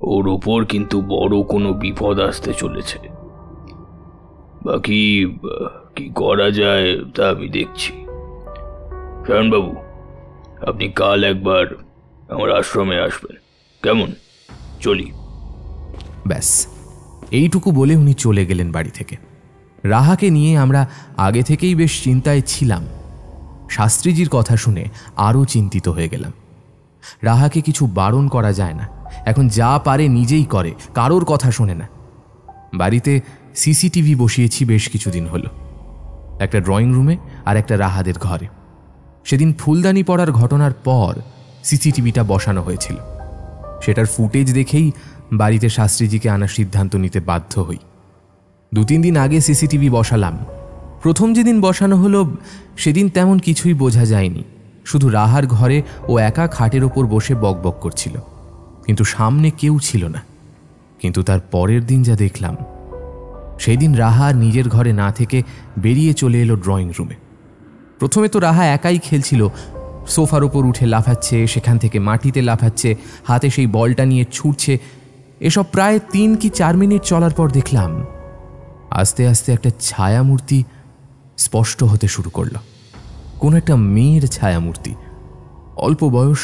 ওর ওপর কিন্তু বড় কোনো বিপদ আসতে চলেছে। বাকি কি করা যায় তা আমি দেখছি। শায়নবাবু, আপনি কাল একবার আমার আশ্রমে আসবেন, কেমন? চলি। ব্যাস, এইটুকু বলে উনি চলে গেলেন বাড়ি থেকে। রাহাকে নিয়ে আমরা আগে থেকেই বেশ চিন্তায় ছিলাম। শাস্ত্রীজির কথা শুনে আরও চিন্তিত হয়ে গেলাম। রাহাকে কিছু বারণ করা যায় না, এখন যা পারে নিজেই করে, কারোর কথা শোনে না। বাড়িতে সিসিটিভি বসিয়েছি বেশ কিছুদিন হলো, একটা ড্রয়িং রুমে আর একটা রাহাদের ঘরে। সেদিন ফুলদানি পড়ার ঘটনার পর সিসিটিভিটা বসানো হয়েছিল। সেটার ফুটেজ দেখেই বাড়িতে শাস্ত্রীজিকে আনার সিদ্ধান্ত নিতে বাধ্য হই। 2-3 দিন আগে সিসিটিভি বসালাম। প্রথম যেদিন বসানো হলো সেদিন তেমন কিছুই বোঝা যায়নি, শুধু রাহার ঘরে ও একা খাটের ওপর বসে বকবক করছিল, কিন্তু সামনে কেউ ছিল না। কিন্তু তার পরের দিন যা দেখলাম, সেই দিন রাহা নিজের ঘরে না থেকে বেরিয়ে চলে এলো ড্রয়িং রুমে। প্রথমে তো রাহা একাই খেলছিল, সোফার ওপর উঠে লাফাচ্ছে, সেখান থেকে মাটিতে লাফাচ্ছে, হাতে সেই বলটা নিয়ে ছুটছে। এসব প্রায় 3 কি 4 মিনিট চলার পর দেখলাম আস্তে আস্তে একটা ছায়ামূর্তি স্পষ্ট হতে শুরু করলো। কোন একটা মেয়ের ছায়ামূর্তি, অল্প বয়স,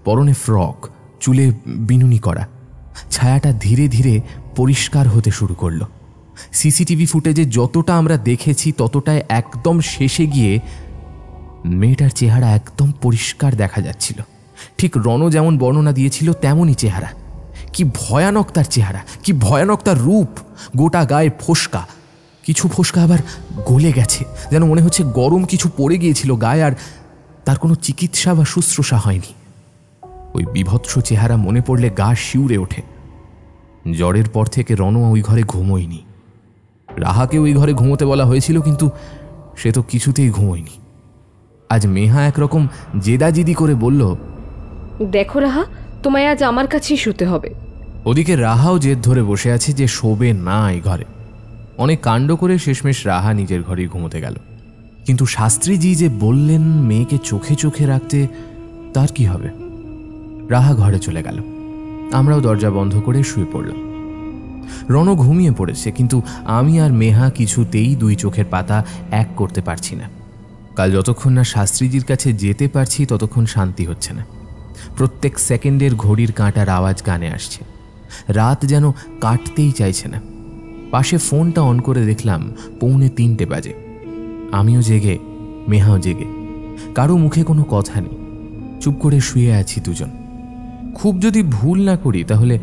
পরনে ফ্রক, চুলে বিনুনি করা। ছায়াটা ধীরে ধীরে পরিষ্কার হতে শুরু করলো। সিসিটিভি ফুটেজে যতটা আমরা দেখেছি ততটায় একদম শেষে গিয়ে মেয়েটার চেহারা একদম পরিষ্কার দেখা যাচ্ছিল। ঠিক রণ যেমন বর্ণনা দিয়েছিল তেমনই চেহারা। কি ভয়ানক তার চেহারা, কি ভয়ানক তার রূপ। গোটা গায়ে ফোস্কা, কিছু ফোস্কা আবার গলে গেছে, যেন মনে হচ্ছে গরম কিছু পড়ে গিয়েছিল গায়ে, আর তার কোনো চিকিৎসা বা শুশ্রূষা হয়নি। ওই বিভৎস চেহারা মনে পড়লে গা শিউরে ওঠে। জ্বরের পর থেকে রণ ওই ঘরে ঘুমোয়নি। রাহাকে ওই ঘরে ঘুমোতে বলা হয়েছিল, কিন্তু সে তো কিছুতেই ঘুমোয়নি। আজ মেহা একরকম জেদাজিদি করে বলল, দেখো রাহা, তোমায় আজ আমার কাছেই শুতে হবে। ওদিকে রাহাও জেদ ধরে বসে আছে যে শোবে না এই ঘরে। অনেক কাণ্ড করে শেষমেশ রাহা নিজের ঘরেই ঘুমোতে গেল। কিন্তু শাস্ত্রীজি যে বললেন মেয়েকে চোখে চোখে রাখতে, তার কি হবে? রাহা ঘরে চলে গেল, আমরাও দরজা বন্ধ করে শুয়ে পড়লাম। রণ ঘুমিয়ে পড়েছে, কিন্তু আমি আর মেহা কিছুতেই 2 চোখের পাতা এক করতে পারছি না। কাল যতক্ষণ না শাস্ত্রীজির কাছে যেতে পারছি ততক্ষণ শান্তি হচ্ছে না। প্রত্যেক সেকেন্ডের ঘড়ির কাঁটার আওয়াজ কানে আসছে। রাত যেন কাটতেই চাইছে না। পাশে ফোনটা অন করে দেখলাম 2:45 বাজে। আমিও জেগে, মেহাও জেগে। কারো মুখে কোনো কথা নেই, চুপ করে শুয়ে আছি দুজন। খুব যদি ভুল না করি তাহলে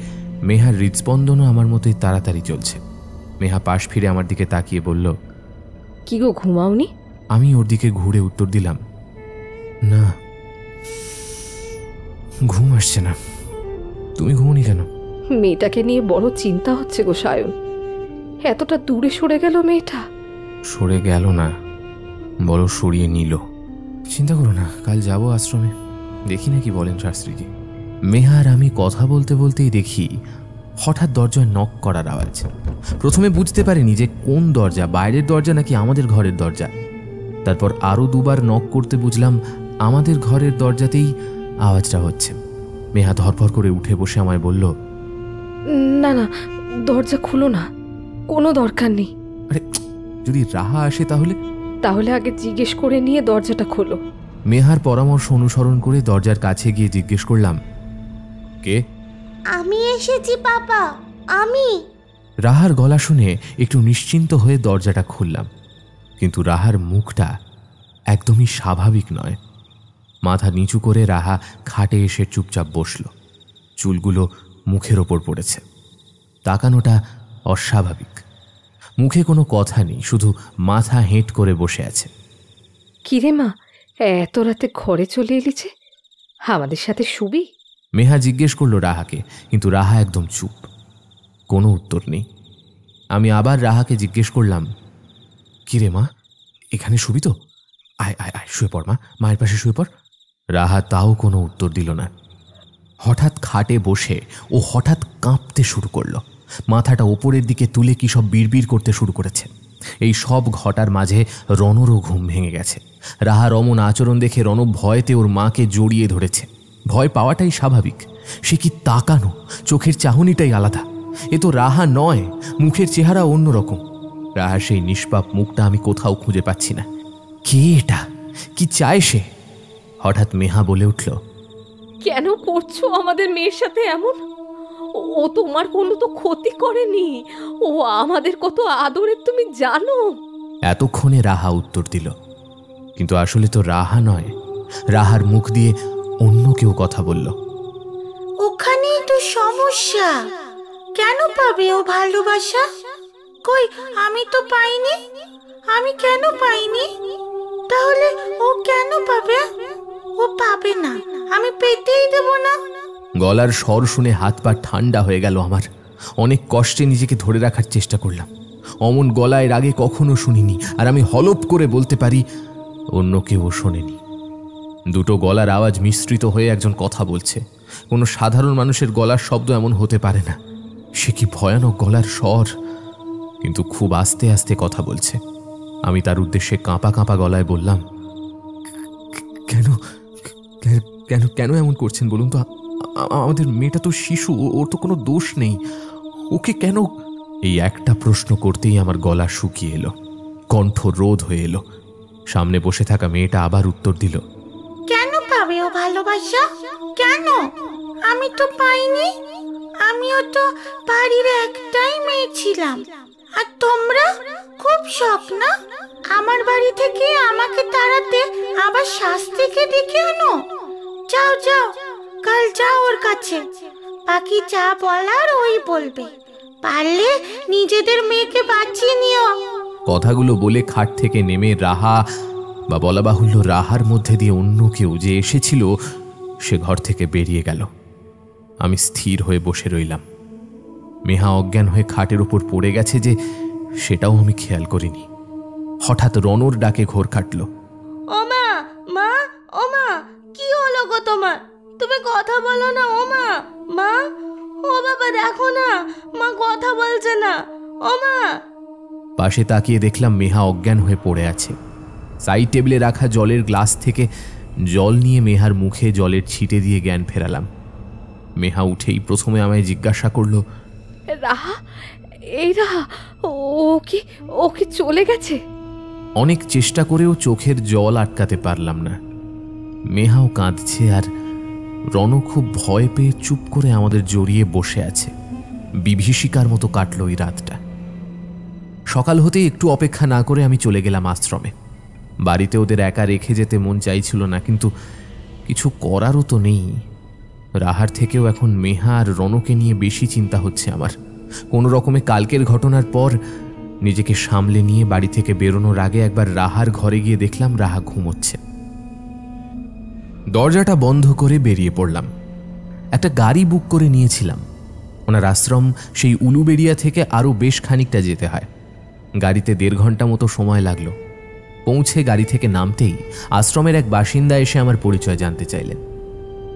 মেহার হৃদস্পন্দনও আমার মতোই তাড়াতাড়ি চলছে। মেহা পাশ ফিরে আমার দিকে তাকিয়ে বলল, কি গো, ঘুমাওনি? আমি ওর দিকে ঘুরে উত্তর দিলাম, না, ঘুম আসছে না। তুমি ঘুমোনি কেন? মেয়েটাকে নিয়ে বড় চিন্তা হচ্ছে গো সায়ন। এতটা দূরে সরে গেল মেয়েটা। সরে গেল না, বড় সরিয়ে নিল। চিন্তা করো না, কাল যাব আশ্রমে, দেখি না কি বলেন শাস্ত্রীজি। মেহা আর আমি কথা বলতে বলতেই দেখি হঠাৎ দরজায় নক করার আওয়াজ। প্রথমে বুঝতে পারিনি যে কোন দরজা, বাইরের দরজা নাকি আমাদের ঘরের দরজা। তারপর আরও 2বার নক করতে বুঝলাম আমাদের ঘরের দরজাতেই আওয়াজটা হচ্ছে। মেহা ধরফর করে উঠে বসে আমায় বলল, না না, দরজা খুলো না, কোনো দরকার নেই। আরে যদি রাহা আসে তাহলে? তাহলে আগে জিজ্ঞেস করে নিয়ে দরজাটা খোলো। মেহার পরামর্শ অনুসরণ করে দরজার কাছে গিয়ে জিজ্ঞেস করলাম, কে? আমি এসেছি পাপা, আমি। রাহার গলা শুনে একটু নিশ্চিন্ত হয়ে দরজাটা খুললাম, কিন্তু রাহার মুখটা একদমই স্বাভাবিক নয়। মাথা নিচু করে রাহা খাটে এসে চুপচাপ বসল। চুলগুলো মুখের ওপর পড়েছে, তাকানোটা অস্বাভাবিক। মুখে কোনো কথা নেই, শুধু মাথা হেঁট করে বসে আছে। কিরে মা, এত রাতে ঘরে চলে এলিছে? আমাদের সাথে শুবি? মেহা জিজ্ঞেস করলো রাহাকে, কিন্তু রাহা একদম চুপ, কোনো উত্তর নেই। আমি আবার রাহাকে জিজ্ঞেস করলাম, কিরে মা, এখানে শুবি তো? আয় আয় আয়, শুয়ে পড় মা, মায়ের পাশে শুয়ে পড়। রাহা তাও কোনো উত্তর দিল না। হঠাৎ খাটে বসে ও হঠাৎ কাঁপতে শুরু করলো। মাথাটা ওপরের দিকে তুলে কি সব বিড়বিড় করতে শুরু করেছে। এই সব ঘটার মাঝে রণরও ঘুম ভেঙে গেছে। রাহার অমন আচরণ দেখে রণ ভয়তে ওর মাকে জড়িয়ে ধরেছে। ভয় পাওয়াটাই স্বাভাবিক, সে কি তাকানো, চোখের চাহনিটাই আলাদা। এ তো রাহা নয়, মুখের চেহারা অন্যরকম। রাহার সেই নিষ্পাপ মুখটা আমি কোথাও খুঁজে পাচ্ছি না। কে এটা? কি চায় সে? হঠাৎ মেহা বলে উঠল, কেন করছো আমাদের মেয়ের সাথে এমন? ও তোমার কোনো তো ক্ষতি করেনি, ও আমাদের কত আদরের তুমি জানো। এতক্ষণে রাহা উত্তর দিল, কিন্তু আসলে তো রাহা নয়, রাহার মুখ দিয়ে অন্য কেউ কথা বলল। ওখানেই তো সমস্যা। কেন পাবে ও ভালোবাসা? কই, আমি তো পাইনি। আমি কেন পাইনি? তাহলে ও কেন পাবে? ও পাবে না, আমি পেতেই দেব না। গলার স্বর শুনে হাত পা ঠান্ডা হয়ে গেল আমার। অনেক কষ্টে নিজেকে ধরে রাখার চেষ্টা করলাম। অমন গলায় আগে কখনো শুনিনি, আর আমি হলপ করে বলতে পারি অন্য কেউ শোনেনি। দুটো গলার আওয়াজ মিশ্রিত হয়ে একজন কথা বলছে। কোনো সাধারণ মানুষের গলার শব্দ এমন হতে পারে না। সে কি ভয়ানক গলার স্বর, কিন্তু খুব আস্তে আস্তে কথা বলছে। আমি তার উদ্দেশ্যে কাঁপা কাঁপা গলায় বললাম, কেন কেন কেন এমন করছেন বলুন তো? আমাদের মেয়েটা তো শিশু, ওর তো কোনো দোষ নেই, ওকে কেন? এই একটা প্রশ্ন করতেই আমার গলা শুকিয়ে এলো, কণ্ঠ রোধ হয়ে এলো। সামনে বসে থাকা মেয়েটা আবার উত্তর দিল, কেন পাবে ও ভালোবাসা? কেন? আমি তো পাইনি। আমিও তো বাড়ির একটাই মেয়ে ছিলাম। আর তোমরা খুব শখ না আমার বাড়ি থেকে আমাকে তাড়াতে আবার শাস্তিকে ডেকে আনো। যাও যাও, কাল যাও ওর কাছে, বাকি যা বলার ওই বলবে। পারলে নিজেদের মেয়েকে বাঁচিয়ে নিও। কথাগুলো বলে খাট থেকে নেমে রাহা, বা বলা বাহুল্য রাহার মধ্যে দিয়ে অন্য কেউ যে এসেছিল, সে ঘর থেকে বেরিয়ে গেল। আমি স্থির হয়ে বসে রইলাম। মেহা অজ্ঞান হয়ে খাটের উপর পড়ে গেছে যে সেটাও আমি খেয়াল করিনি। হঠাৎ রনর ডাকে ঘোর কাটল। ও মা, মা, ও মা, কি হলো গো তোমার? তুমি কথা বলো না। ও মা, মা, ও বাবা দেখো না, মা কথা বলছে না। ও মা। পাশে তাকিয়ে দেখলাম মেহা অজ্ঞান হয়ে পড়ে আছে। সাইড টেবিলে রাখা জলের গ্লাস থেকে জল নিয়ে মেহার মুখে জলের ছিটে দিয়ে জ্ঞান ফেরালাম। মেহা উঠেই প্রথমে আমায় জিজ্ঞাসা করল, রাহা, এই রাহা, ও কি চলে গেছে? অনেক চেষ্টা করেও চোখের জল আটকাতে পারলাম না। মেহাও কাঁদছে, আর রণ খুব ভয় পেয়ে চুপ করে আমাদের জড়িয়ে বসে আছে। বিভীষিকার মতো কাটল ওই রাতটা। সকাল হতেই একটু অপেক্ষা না করে আমি চলে গেলাম আশ্রমে। বাড়িতে ওদের একা রেখে যেতে মন চাইছিল না, কিন্তু কিছু করারও তো নেই। রাহার থেকেও এখন মেহা আর রণকে নিয়ে বেশি চিন্তা হচ্ছে আমার। কোনো রকমে কালকের ঘটনার পর নিজেকে সামলে নিয়ে বাড়ি থেকে বেরোনোর আগে একবার রাহার ঘরে গিয়ে দেখলাম রাহা ঘুমোচ্ছে। দরজাটা বন্ধ করে বেরিয়ে পড়লাম। একটা গাড়ি বুক করে নিয়েছিলাম। ওনার আশ্রম সেই উলুবেড়িয়া থেকে আরও বেশ খানিকটা যেতে হয়। গাড়িতে 1.5 ঘন্টা মতো সময় লাগলো। পৌঁছে গাড়ি থেকে নামতেই আশ্রমের এক বাসিন্দা এসে আমার পরিচয় জানতে চাইলেন।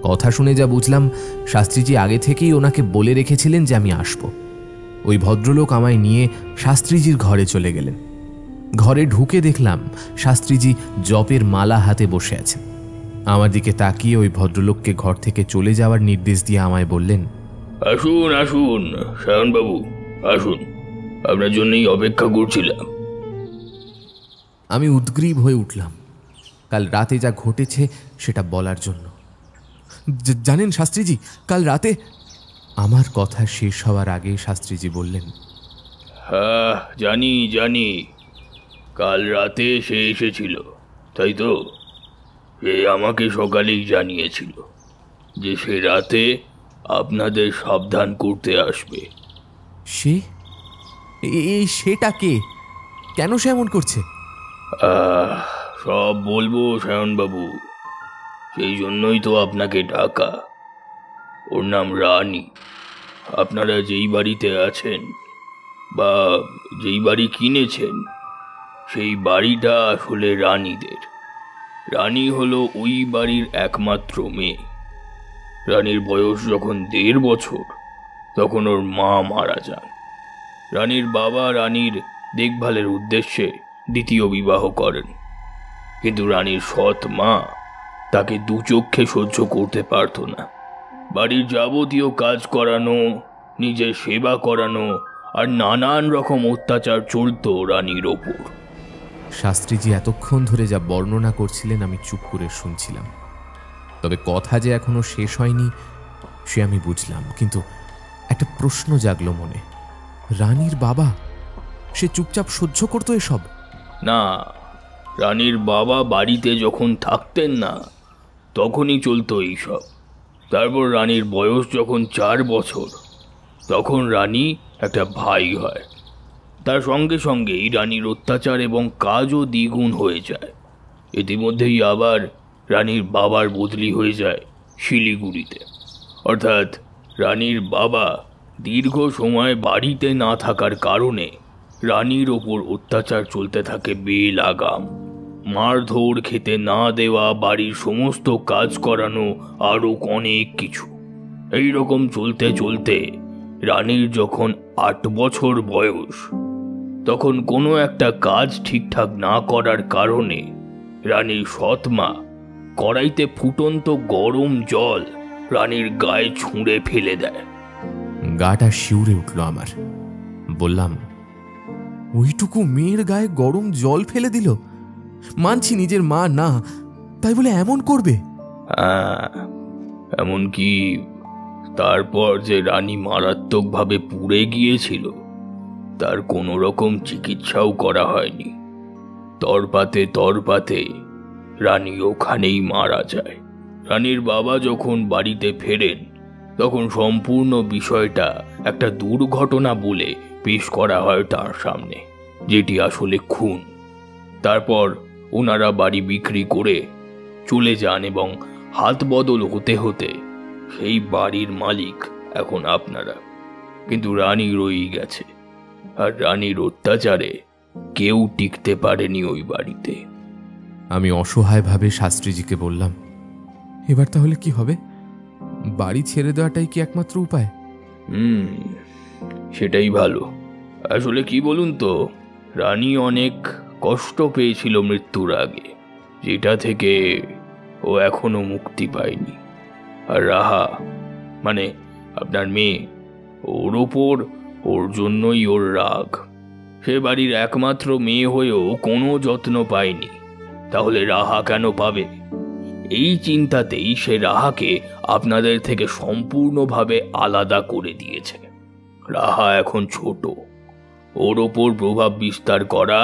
কথা শুনে যা বুঝলাম, শাস্ত্রীজি আগে থেকেই ওনাকে বলে রেখেছিলেন যে আমি আসব। ওই ভদ্রলোক আমায় নিয়ে শাস্ত্রীজির ঘরে চলে গেলেন। ঘরে ঢুকে দেখলাম শাস্ত্রীজি জপের মালা হাতে বসে আছেন। আমার দিকে তাকিয়ে ওই ভদ্রলোককে ঘর থেকে চলে যাওয়ার নির্দেশ দিয়ে আমায় বললেন, আসুন আসুন সায়নবাবু, আসুন, আপনার জন্যই অপেক্ষা করছিলাম। আমি উদ্গ্রীব হয়ে উঠলাম কাল রাতে যা ঘটেছে সেটা বলার জন্য। জানেন শাস্ত্রীজি, কাল রাতে... আমার কথা শেষ হওয়ার আগে শাস্ত্রীজি বললেন, হ্যাঁ জানি জানি, কাল রাতে সে এসেছিল, তাই তো? সে আমাকে সকালেই জানিয়েছিল যে সে রাতে আপনাদের সাবধান করতে আসবে। সে? এই সেটা কে? কেন সে এমন করছে? সব বলবো সায়নবাবু, সেই জন্যই তো আপনাকে ডাকা। ওর নাম রানী। আপনারা যেই বাড়িতে আছেন বা যেই বাড়ি কিনেছেন, সেই বাড়িটা আসলে রানীদের। রানী হলো ওই বাড়ির একমাত্র মেয়ে। রানীর বয়স যখন 1.5 বছর, তখন ওর মা মারা যান। রানীর বাবা রানীর দেখভালের উদ্দেশ্যে দ্বিতীয় বিবাহ করেন, কিন্তু রানীর সৎ মা তাকে 2 চক্ষে সহ্য করতে পারত না। বাড়ির যাবতীয় কাজ করানো, নিজের সেবা করানো আর নানান রকম অত্যাচার চলত রানীর ওপর। শাস্ত্রীজি এতক্ষণ ধরে যা বর্ণনা করছিলেন আমি চুপ করে শুনছিলাম। তবে কথা যে এখনো শেষ হয়নি সে আমি বুঝলাম, কিন্তু একটা প্রশ্ন জাগলো মনে। রানীর বাবা, সে চুপচাপ সহ্য করতো এসব? না, রানীর বাবা বাড়িতে যখন থাকতেন না, তখনই চলতো এইসব। তারপর রানীর বয়স যখন 4 বছর, তখন রানী একটা ভাই হয়। তার সঙ্গে সঙ্গেই রানীর অত্যাচার এবং কাজও দ্বিগুণ হয়ে যায়। ইতিমধ্যেই আবার রানীর বাবার বদলি হয়ে যায় শিলিগুড়িতে। অর্থাৎ রানীর বাবা দীর্ঘ সময় বাড়িতে না থাকার কারণে রানীর ওপর অত্যাচার চলতে থাকে বেলাগাম। মারধর খেতে না দেওয়া, বাড়ির সমস্ত কাজ করানো, আরও অনেক কিছু। এই রকম চলতে চলতে রানীর যখন 8 বছর বয়স, তখন কোনো একটা কাজ ঠিকঠাক না করার কারণে রানীর সৎমা কড়াইতে ফুটন্ত গরম জল রানীর গায়ে ছুঁড়ে ফেলে দেয়। গাটা শিউরে উঠল আমার। বললাম, ওইটুকু মেয়ের গায়ে গরম জল ফেলে দিল? মানছি নিজের মা না, তাই বলে এমন করবে? হ্যাঁ, এমনকি তারপর যে রানী মারাত্মকভাবে পুড়ে গিয়েছিল, তার কোনো রকম চিকিৎসাও করা হয়নি। তরপাতে রানী ওখানেই মারা যায়। রানীর বাবা যখন বাড়িতে ফেরেন, তখন সম্পূর্ণ বিষয়টা একটা দুর্ঘটনা বলে পেশ করা হয় তার সামনে, যেটি আসলে খুন। তারপর ওনারা বাড়ি বিক্রি করে চলে যান এবং হাত বদল হতে হতে সেই বাড়ির মালিক এখন আপনারা। কিন্তু রানী রয়েই গেছে, আর রানীর অত্যাচারে কেউ টিকতে পারেনি ওই বাড়িতে। আমি অসহায়ভাবে শাস্ত্রীজিকে বললাম, এবার তাহলে কি হবে? বাড়ি ছেড়ে দেওয়াটাই কি একমাত্র উপায়? সেটাই ভালো। আসলে কি বলুন তো, রানী অনেক কষ্ট পেয়েছিল মৃত্যুর আগে, যেটা থেকে ও এখনো মুক্তি পায়নি। আর রাহা, মানে আপনার মেয়ে, ওর ওপর ওর জন্যই ওর রাগ। সে বাড়ির একমাত্র মেয়ে হয়েও কোনো যত্ন পায়নি, তাহলে রাহা কেন পাবে? এই চিন্তাতেই সে রাহাকে আপনাদের থেকে সম্পূর্ণভাবে আলাদা করে দিয়েছে। রাহা এখন ছোট, ওর ওপর প্রভাব বিস্তার করা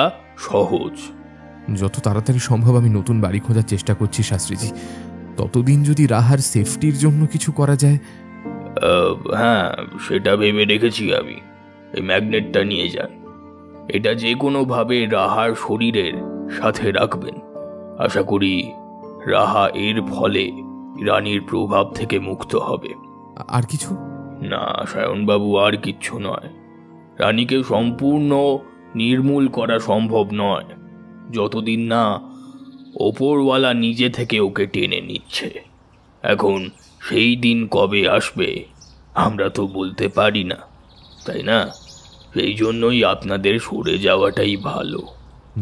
সহজ। যত তাড়াতাড়ি সম্ভব আমি নতুন বাড়ি খোঁজার চেষ্টা করছি শাস্ত্রীজি। ততদিন যদি রাহার সেফটির জন্য কিছু করা যায়। হ্যাঁ, সেটা ভেবে রেখেছি আমি। এই ম্যাগনেটটা নিয়ে যান, এটা যে কোনোভাবে রাহার শরীরের সাথে রাখবেন। আশা করি রাহা এর ফলে রানীর প্রভাব থেকে মুক্ত হবে। আর কিছু না সায়নবাবু, আর কিচ্ছু নয়। রানীকে সম্পূর্ণ নির্মূল করা সম্ভব নয় যতদিন না ওপরওয়ালা নিজে থেকে ওকে টেনে নিচ্ছে। এখন সেই দিন কবে আসবে আমরা তো বলতে পারি না, তাই না? সেই জন্যই আপনাদের সরে যাওয়াটাই ভালো।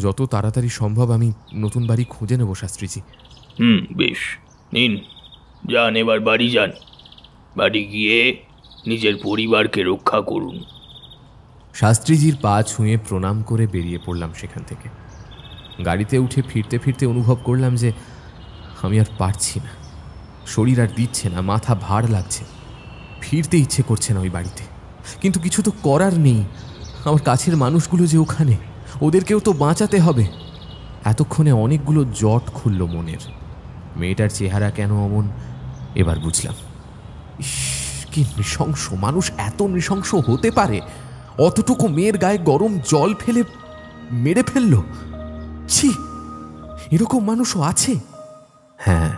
যত তাড়াতাড়ি সম্ভব আমি নতুন বাড়ি খুঁজে নেব শাস্ত্রীজি। বেশ, নিন, যান, এবার বাড়ি যান। বাড়ি গিয়ে নিজের পরিবারকে রক্ষা করুন। শাস্ত্রীজির পা ছুঁয়ে প্রণাম করে বেরিয়ে পড়লাম সেখান থেকে। গাড়িতে উঠে ফিরতে ফিরতে অনুভব করলাম যে আমি আর পারছি না, শরীর আর দিচ্ছে না, মাথা ভার লাগছে, ফিরতে ইচ্ছে করছে না ওই বাড়িতে। কিন্তু কিছু তো করার নেই, আমার কাছের মানুষগুলো যে ওখানে, ওদেরকেও তো বাঁচাতে হবে। এতক্ষণে অনেকগুলো জট খুলল মনের। মেয়েটার চেহারা কেন অমন এবার বুঝলাম। কি নৃশংস মানুষ, এত নৃশংস হতে পারে? অতটুকু মেয়ের গায়ে গরম জল ফেলে মেরে ফেলল। ছি, এরকম মানুষও আছে। হ্যাঁ,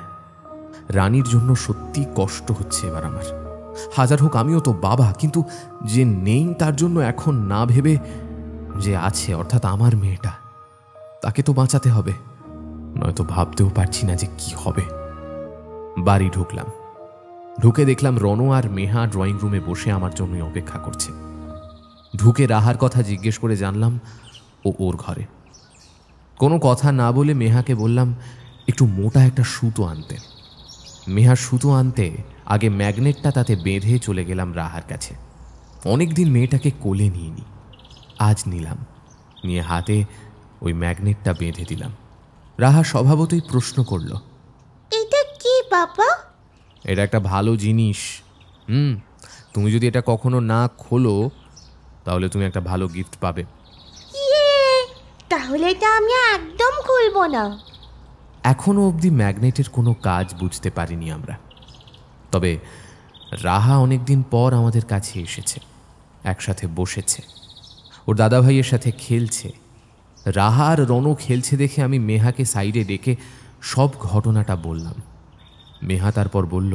রানীর জন্য সত্যি কষ্ট হচ্ছে এবার আমার। হাজার হোক আমিও তো বাবা, কিন্তু যে নেই তার জন্য এখন না ভেবে যে আছে, অর্থাৎ আমার মেয়েটা, তাকে তো বাঁচাতে হবে, নয়তো ভাবতেও পারছি না যে কি হবে। বাড়ি ঢুকলাম। ঢুকে দেখলাম রনো আর মেহা ড্রয়িং রুমে বসে আমার জন্যই অপেক্ষা করছে। ঢুকে রাহার কথা জিজ্ঞেস করে জানলাম ও ওর ঘরে। কোনো কথা না বলে মেহাকে বললাম একটু মোটা একটা সুতো আনতে। মেহা সুতো আনতে আগে ম্যাগনেটটা তাতে বেঁধে চলে গেলাম রাহার কাছে। অনেকদিন মেয়েটাকে কোলে নিইনি, আজ নিলাম। নিয়ে হাতে ওই ম্যাগনেটটা বেঁধে দিলাম। রাহা স্বভাবতই প্রশ্ন করল, এটা কি বাবা? এটা একটা ভালো জিনিস। তুমি যদি এটা কখনো না খোলো তাহলে তুমি একটা ভালো গিফট পাবে। তাহলে এটা আমি একদম খুলবো না। এখনো অবধি ম্যাগনেটের কোনো কাজ বুঝতে পারিনি আমরা। তবে রাহা অনেকদিন পর আমাদের কাছে এসেছে, একসাথে বসেছে, ওর দাদাভাইয়ের সাথে খেলছে। রাহা আর রনো খেলছে দেখে আমি মেহাকে সাইডে ডেকে সব ঘটনাটা বললাম। মেহা তারপর বলল,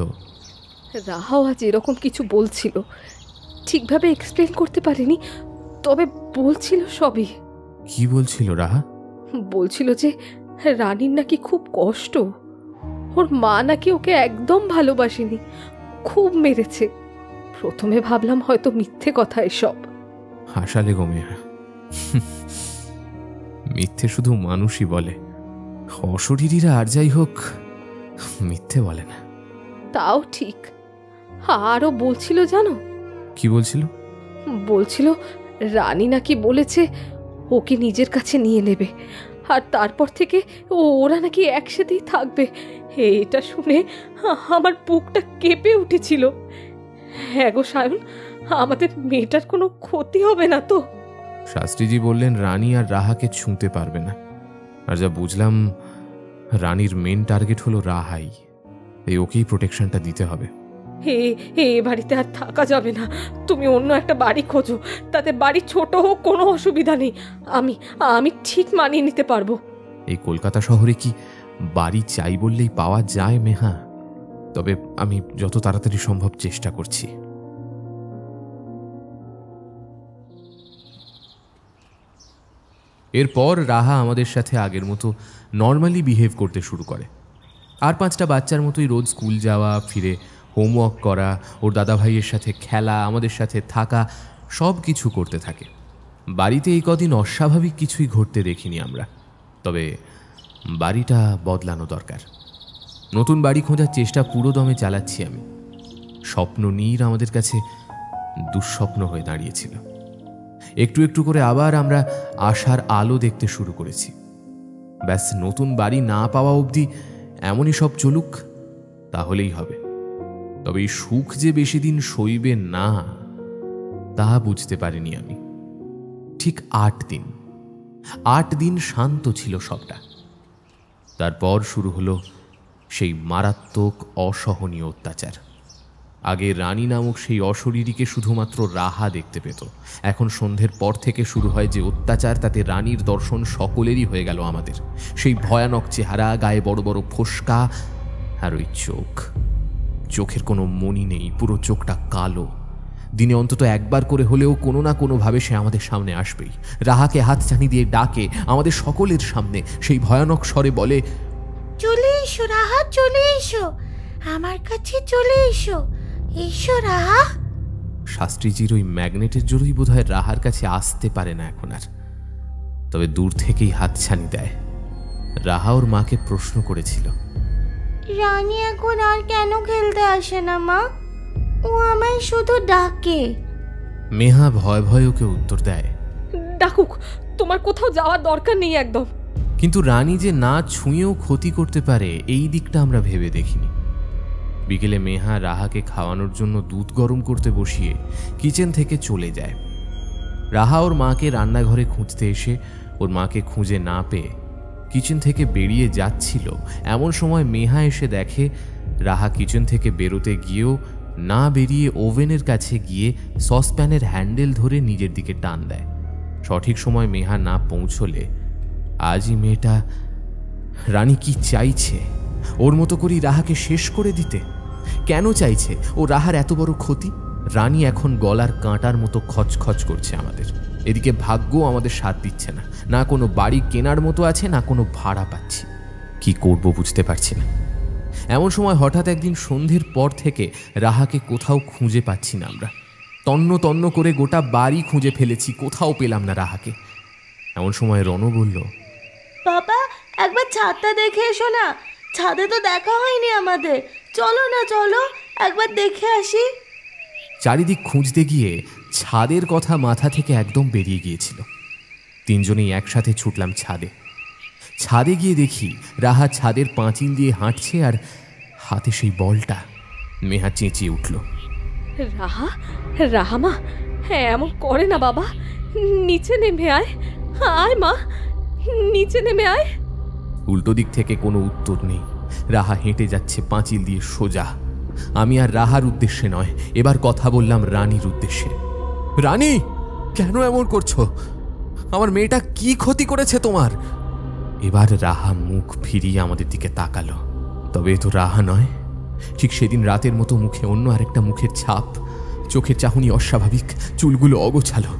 রাহাও আজ এরকম কিছু বলছিল, ঠিকভাবে এক্সপ্লেন করতে পারিনি, তবে বলছিল সবই। কি বলছিল রাহা? বলছিল যে রানীর নাকি খুব কষ্ট, ওর মা নাকি ওকে একদম ভালোবাসেনি, খুব মেরেছে। প্রথমে ভাবলাম হয়তো মিথ্যে কথা এসব। হাসালে গো মেহা, মিথ্যে শুধু মানুষই বলে, অশরীরীরা আর যাই হোক মিথ্যে বলে না। তাও ঠিক। আরও বলছিল জানো? কি বলছিল? বলছিল রানী নাকি বলেছে ওকে নিজের কাছে নিয়ে নেবে, আর তারপর থেকে ওরা নাকি একসাথেই থাকবে। এটা শুনে আমার বুকটা কেঁপে উঠেছিল। হ্যাঁ গো সায়ন, আমাদের মেয়েটার কোনো ক্ষতি হবে না তো? শাস্ত্রীজি বললেন রানী আর রাহাকে ছুঁতে পারবে না, আর যা বুঝলাম রানীর মেন টার্গেট হলো রাহাই। এই ওকেই প্রোটেকশনটা দিতে হবে। এ বাড়িতে আর থাকা যাবে না, তুমি অন্য একটা বাড়ি খোঁজো, তাতে বাড়ি ছোট হোক কোনো অসুবিধা নেই, আমি ঠিক মানিয়ে নিতে পারবো। এই কলকাতা শহরে কি বাড়ি চাই বললেই পাওয়া যায় মেহা? তবে আমি যত তাড়াতাড়ি সম্ভব চেষ্টা করছি। এরপর রাহা আমাদের সাথে আগের মতো নর্মালি বিহেভ করতে শুরু করে। আর 5টা বাচ্চার মতোই রোজ স্কুল যাওয়া, ফিরে হোমওয়ার্ক করা, ওর দাদা ভাইয়ের সাথে খেলা, আমাদের সাথে থাকা, সব কিছু করতে থাকে। বাড়িতে এই কদিন অস্বাভাবিক কিছুই ঘটতে দেখিনি আমরা। তবে বাড়িটা বদলানো দরকার। নতুন বাড়ি খোঁজার চেষ্টা পুরো দমে চালাচ্ছি আমি। স্বপ্ন নীর আমাদের কাছে দুঃস্বপ্ন হয়ে দাঁড়িয়েছিল। একটু একটু করে আবার আমরা আশার আলো দেখতে শুরু করেছি। ব্যাস নতুন বাড়ি না পাওয়া অবধি এমনই সব চলুক, তাহলেই হবে। তবে এই সুখ যে বেশি দিন সইবে না তা বুঝতে পারিনি আমি। ঠিক 8 দিন শান্ত ছিল সবটা। তারপর শুরু হলো সেই মারাত্মক অসহনীয় অত্যাচার। আগে রানী নামক সেই অশরীরীকে শুধুমাত্র রাহা দেখতে পেত, এখন সন্ধ্যের পর থেকে শুরু হয় যে অত্যাচার, তাতে রানীর দর্শন সকলেরই হয়ে গেল আমাদের। সেই ভয়ানক চেহারা, গায়ে বড় বড় ফোস্কা, আর ওই চোখের কোনো মনি নেই, পুরো চোখটা কালো। দিনে অন্তত একবার করে হলেও কোনো না কোনোভাবে সে আমাদের সামনে আসবেই। রাহাকে হাতছানি দিয়ে ডাকে আমাদের সকলের সামনে, সেই ভয়ানক স্বরে বলে, চলে এসো রাহা, চলে এসো আমার কাছে, চলে এসো, এসো রাহা। শাস্ত্রীজির ওই ম্যাগনেটের জোরেই বোধহয় রাহার কাছে আসতে পারে না এখন আর, তবে দূর থেকেই হাতছানি দেয়। রাহা ওর মাকে প্রশ্ন করেছিল, রানী এখন আর কেন খেলতে আসে না মা? ও আমায় শুধু ডাকে। মেহা ভয় ভয় ওকে উত্তর দেয়, ডাকুক, তোমার কোথাও যাওয়ার দরকার নেই একদম। কিন্তু রানী যে না ছুঁয়েও ক্ষতি করতে পারে এই দিকটা আমরা ভেবে দেখিনি। বিকেলে মেহা রাহাকে খাওয়ানোর জন্য দুধ গরম করতে বসিয়ে কিচেন থেকে চলে যায়। রাহা ওর মাকে রান্নাঘরে খুঁজতে এসে ওর মাকে খুঁজে না পেয়ে কিচেন থেকে বেরিয়ে যাচ্ছিল, এমন সময় মেহা এসে দেখে রাহা কিচেন থেকে বেরোতে গিয়েও না বেরিয়ে ওভেনের কাছে গিয়ে সসপ্যানের হ্যান্ডেল ধরে নিজের দিকে টান দেয়। সঠিক সময় মেহা না পৌঁছলে আজই মেয়েটা রানী কি চাইছে? ওর মতো করেই রাহাকে শেষ করে দিতে? কেন চাইছে ও রাহার এত বড় ক্ষতি? রানী এখন গলার কাঁটার মতো খচখচ করছে আমাদের। এদিকে ভাগ্য আমাদের সাথ দিচ্ছে না, না কোনো বাড়ি কেনার মতো আছে, না কোনো ভাড়া পাচ্ছি। কি করব বুঝতে পারছি না। এমন সময় হঠাৎ একদিন সন্ধ্যের পর থেকে রাহাকে কোথাও খুঁজে পাচ্ছি না আমরা। তন্ন তন্ন করে গোটা বাড়ি খুঁজে ফেলেছি, কোথাও পেলাম না রাহাকে। এমন সময় রণ বলল, বাবা একবার ছাদটা দেখে এসো না, ছাদে তো দেখা হয়নি আমাদের, চলো না চলো একবার দেখে আসি। চারিদিক খুঁজতে গিয়ে ছাদের কথা মাথা থেকে একদম বেরিয়ে গিয়েছিল। তিনজনেই একসাথে ছুটলাম ছাদে। ছাদে গিয়ে দেখি রাহা ছাদের পাঁচিল দিয়ে হাঁটছে, আর হাতে সেই বলটা। মেহা চেঁচিয়ে উঠল, রাহা, রাহামা, হ্যাঁ এমন করে না বাবা, নিচে নেমে আয়, আয় মা, নিচে নেমে আয়। উল্টো দিক থেকে কোনো উত্তর নেই। রাহা হেঁটে যাচ্ছে পাঁচিল দিয়ে সোজা। আমি আর রাহার উদ্দেশ্যে নয়, এবার কথা বললাম রানীর উদ্দেশ্যে। রানী, কেন এমন করছো? আমার মেয়েটা কি ক্ষতি করেছে তোমার? এবার রাহা মুখ ফিরিয়ে আমাদের দিকে তাকালো। তবে এ তো রাহা নয়, ঠিক সেদিন রাতের মতো মুখে অন্য আরেকটা মুখের ছাপ, চোখের চাহনি অস্বাভাবিক, চুলগুলো অগোছালো।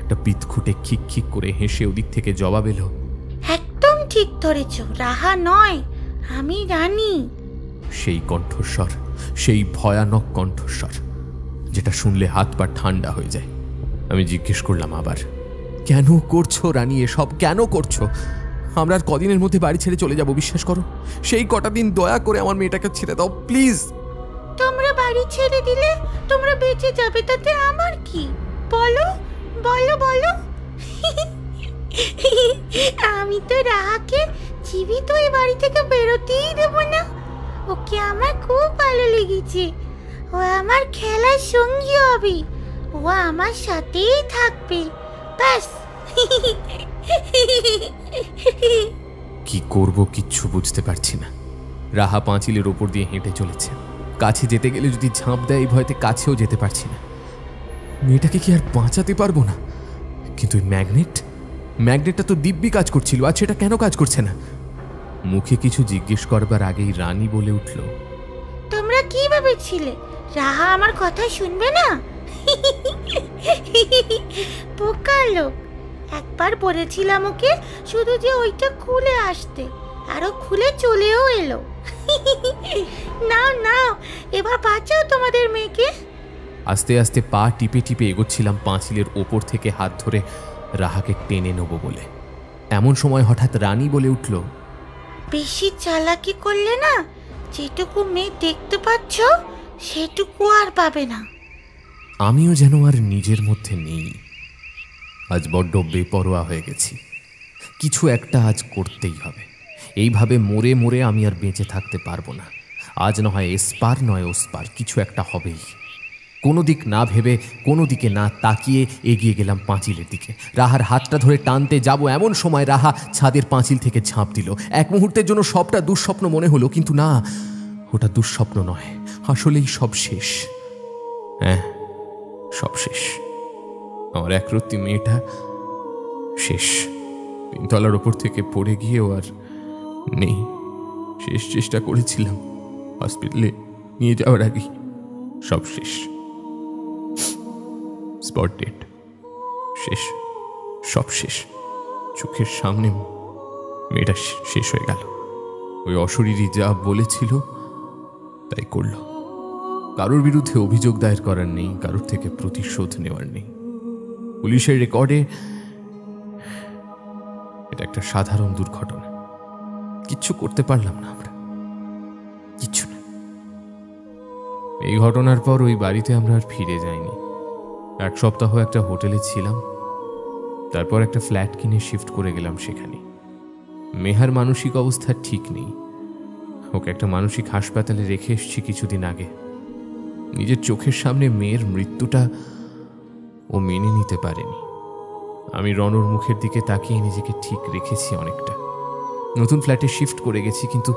একটা বিদঘুটে খিক খিক করে হেসে ওদিক থেকে জবাব এলো, একদম ঠিক ধরেছ, রাহা নয়, আমি রানী। সেই কণ্ঠস্বর, সেই ভয়ানক কণ্ঠস্বর, যেটা শুনলে হাত পা ঠান্ডা হয়ে যায়। আমি জিজ্ঞেস করলাম আবার, কেন করছো রানী এসব, কেন করছো? আমরা আর কদিনের মধ্যে বাড়ি ছেড়ে চলে যাব, বিশ্বাস করো। সেই কটা দিন দয়া করে আমার মেয়েটাকে ছেড়ে দাও প্লিজ। তোমরা বাড়ি ছেড়ে দিলে তোমরা বেঁচে যাবে, তাতে আমার কি? বলো বলো বলো। আমি তো রাহাকে জীবিত এই বাড়ি থেকে বেরোতেই দেবো না। ওকে আমার খুব ভালো লেগেছে, ও আমার খেলার সঙ্গী হবে, ও আমার সাথেই থাকবে, ব্যাস। কি করব কিচ্ছু বুঝতে পারছি না। রাহা পাঁচিলের ওপর দিয়ে হেঁটে চলেছে। কাছে যেতে গেলে যদি ঝাঁপ দেয় এই ভয়তে কাছেও যেতে পারছি না। মেয়েটাকে কি আর বাঁচাতে পারবো না? কিন্তু ওই ম্যাগনেটটা তো দিব্যি কাজ করছিল, আর সেটা কেন কাজ করছে না? মুখে কিছু জিজ্ঞেস করবার আগেই রানী বলে উঠল, তোমরা কি ভেবেছিলে রাহা আমার কথা শুনবে না? বোকা লোক। একবার বলেছিলাম ওকে শুধু যে ওইটা খুলে আসতে, আরো খুলে চলেও এলো। নাও নাও, এবার বাঁচাও তোমাদের মেয়েকে। আস্তে আস্তে পা টিপে টিপে এগোচ্ছিলাম পাঁচিলের ওপর থেকে হাত ধরে রাহাকে টেনে নেব বলে। এমন সময় হঠাৎ রানী বলে উঠল, বেশি চালাকি করলে না, যেটুকু মেয়ে দেখতে পাচ্ছ সেটুকু আর পাবে না। আমিও যেন আর নিজের মধ্যে নেই। আজ বড্ড বেপরোয়া হয়ে গেছি। কিছু একটা আজ করতেই হবে। এইভাবে মরে মরে আমি আর বেঁচে থাকতে পারবো না। আজ নয় এসপার নয় ওসপার, কিছু একটা হবেই। কোনো দিক না ভেবে, কোনো দিকে না তাকিয়ে এগিয়ে গেলাম পাঁচিলের দিকে। রাহার হাতটা ধরে টানতে যাব এমন সময় রাহা ছাদের পাঁচিল থেকে ঝাঁপ দিল। এক মুহূর্তের জন্য সবটা দুঃস্বপ্ন মনে হলো, কিন্তু না, ওটা দুঃস্বপ্ন নয়, আসলেই সব শেষ। হ্যাঁ, সব শেষ। আমার একরত্তি মেয়েটা শেষ। তিনতলার ওপর থেকে পড়ে গিয়েও আর নেই। শেষ চেষ্টা করেছিলাম হসপিটালে নিয়ে যাওয়ার আগেই, সব শেষ। স্পট ডেড, শেষ, সব শেষ। চোখের সামনে মেয়েটা শেষ হয়ে গেল। ওই অশরীরী যা বলেছিল তাই করল। কারোর বিরুদ্ধে অভিযোগ দায়ের করার নেই, কারোর থেকে প্রতিশোধ নেওয়ার নেই। পুলিশের রেকর্ডে এটা একটা সাধারণ দুর্ঘটনা। কিচ্ছু করতে পারলাম না আমরা, কিচ্ছু না। এই ঘটনার পর ওই বাড়িতে আমরা আর ফিরে যাইনি। এক সপ্তাহ একটা হোটেলে ছিলাম, তারপর একটা ফ্ল্যাট কিনে শিফট করে গেলাম সেখানে। মেহার মানসিক অবস্থা ঠিক নেই। ওকে একটা মানসিক হাসপাতালে রেখে এসেছি কিছুদিন আগে। নিজের চোখের সামনে মেয়ের মৃত্যুটা ও মেনে নিতে পারেনি। আমি রনর মুখের দিকে তাকিয়ে নিজেকে ঠিক রেখেছি অনেকটা। নতুন ফ্ল্যাটে শিফট করে গেছি, কিন্তু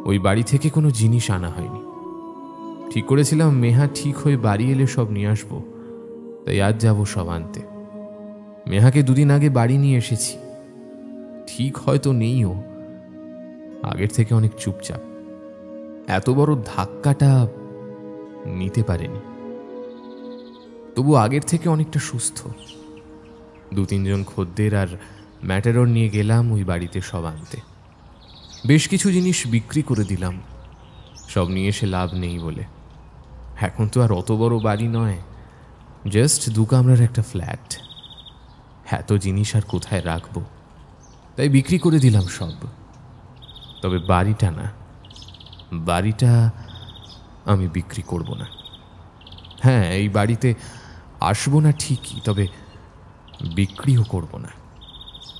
ওই বাড়ি থেকে কোনো জিনিস আনা হয়নি। ঠিক করেছিলাম মেহা ঠিক হয়ে বাড়ি এলে সব নিয়ে আসবো, তাই আজ যাব সব আনতে। মেহাকে দুদিন আগে বাড়ি নিয়ে এসেছি। ঠিক হয়তো নেই, ও আগের থেকে অনেক চুপচাপ। এত বড় ধাক্কাটা নিতে পারেনি, তবু আগের থেকে অনেকটা সুস্থ। 2-3 জন খদ্দের আর ম্যাটারর নিয়ে গেলাম ওই বাড়িতে সব আনতে। বেশ কিছু জিনিস বিক্রি করে দিলাম, সব নিয়ে এসে লাভ নেই বলে। এখন তো আর অত বড় বাড়ি নয়, জাস্ট 2 কামরার একটা ফ্ল্যাট। এত জিনিস আর কোথায় রাখবো, তাই বিক্রি করে দিলাম সব। তবে বাড়িটা না, বাড়িটা আমি বিক্রি করব না। হ্যাঁ, এই বাড়িতে আসবো না ঠিকই, তবে বিক্রিও করব না।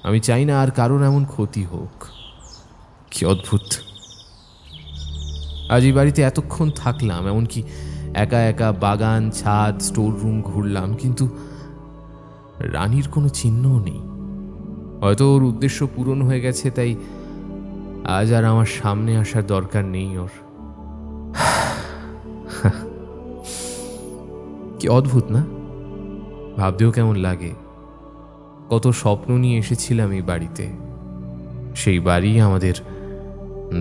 আমি চাই না আর কারোর এমন ক্ষতি হোক। কি অদ্ভুত, আজ এই বাড়িতে এতক্ষণ থাকলাম, এমনকি একা একা বাগান, ছাদ, স্টোর রুম ঘুরলাম, কিন্তু রানীর কোনো চিহ্নও নেই। হয়তো ওর উদ্দেশ্য পূরণ হয়ে গেছে, তাই আজ আর আমার সামনে আসার দরকার নেই ওর। কি অদ্ভুত না? ভাবতেও কেমন লাগে। কত স্বপ্ন নিয়ে এসেছিলাম এই বাড়িতে, সেই বাড়ি আমাদের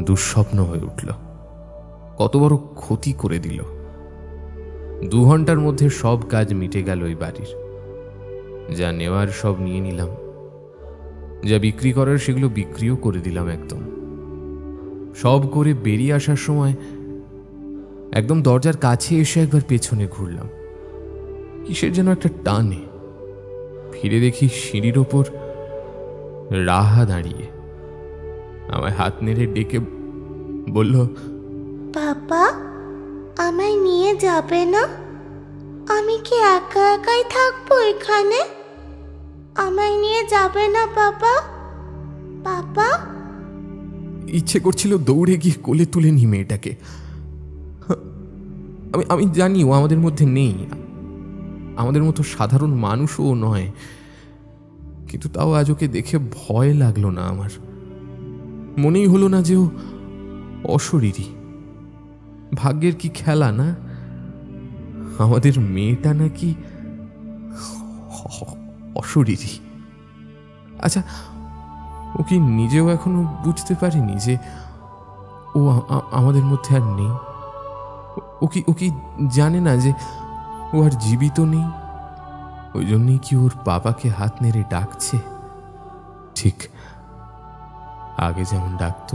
দুঃস্বপ্ন হয়ে উঠল। কত বড় ক্ষতি করে দিল। 2 ঘন্টার মধ্যে সব কাজ মিটে গেল ওই বাড়ির। যা নেওয়ার সব নিয়ে নিলাম, যা বিক্রি করার সেগুলো বিক্রিও করে দিলাম একদম। সব করে বেরিয়ে আসার সময় একদম দরজার কাছে এসে একবার পেছনে ঘুরলাম। কিসের যেন একটা টানে ফিরে দেখি সিঁড়ির ওপর রাহা দাঁড়িয়ে আমায় হাত নেড়ে ডেকে বলল, বাবা, আমায় নিয়ে যাবে না? আমি কি একা একাই থাকবো এখানে? আমায় নিয়ে যাবে না বাবা? বাবা। ইচ্ছে করছিল দৌড়ে গিয়ে কোলে তুলে নি মেয়েটাকে। আমি জানি ও আমাদের মধ্যে নেই, আমাদের মতো সাধারণ মানুষও নয়, কিন্তু তাও আজ ওকে দেখে ভয় লাগলো না আমার। মনেই হলো না যে ও অশরীরী। ভাগ্যের কি খেলা না, আমাদের মেয়েটা নাকি অশরীরী। আচ্ছা, ও কি নিজেও এখনো বুঝতে পারেনি যে ও আমাদের মধ্যে আর নেই? ও কি জানে না যে ও আর জীবিত নেই? ওই জন্যই কি ওর বাবাকে হাত নেড়ে ডাকছে, ঠিক আগে যেমন ডাকতো?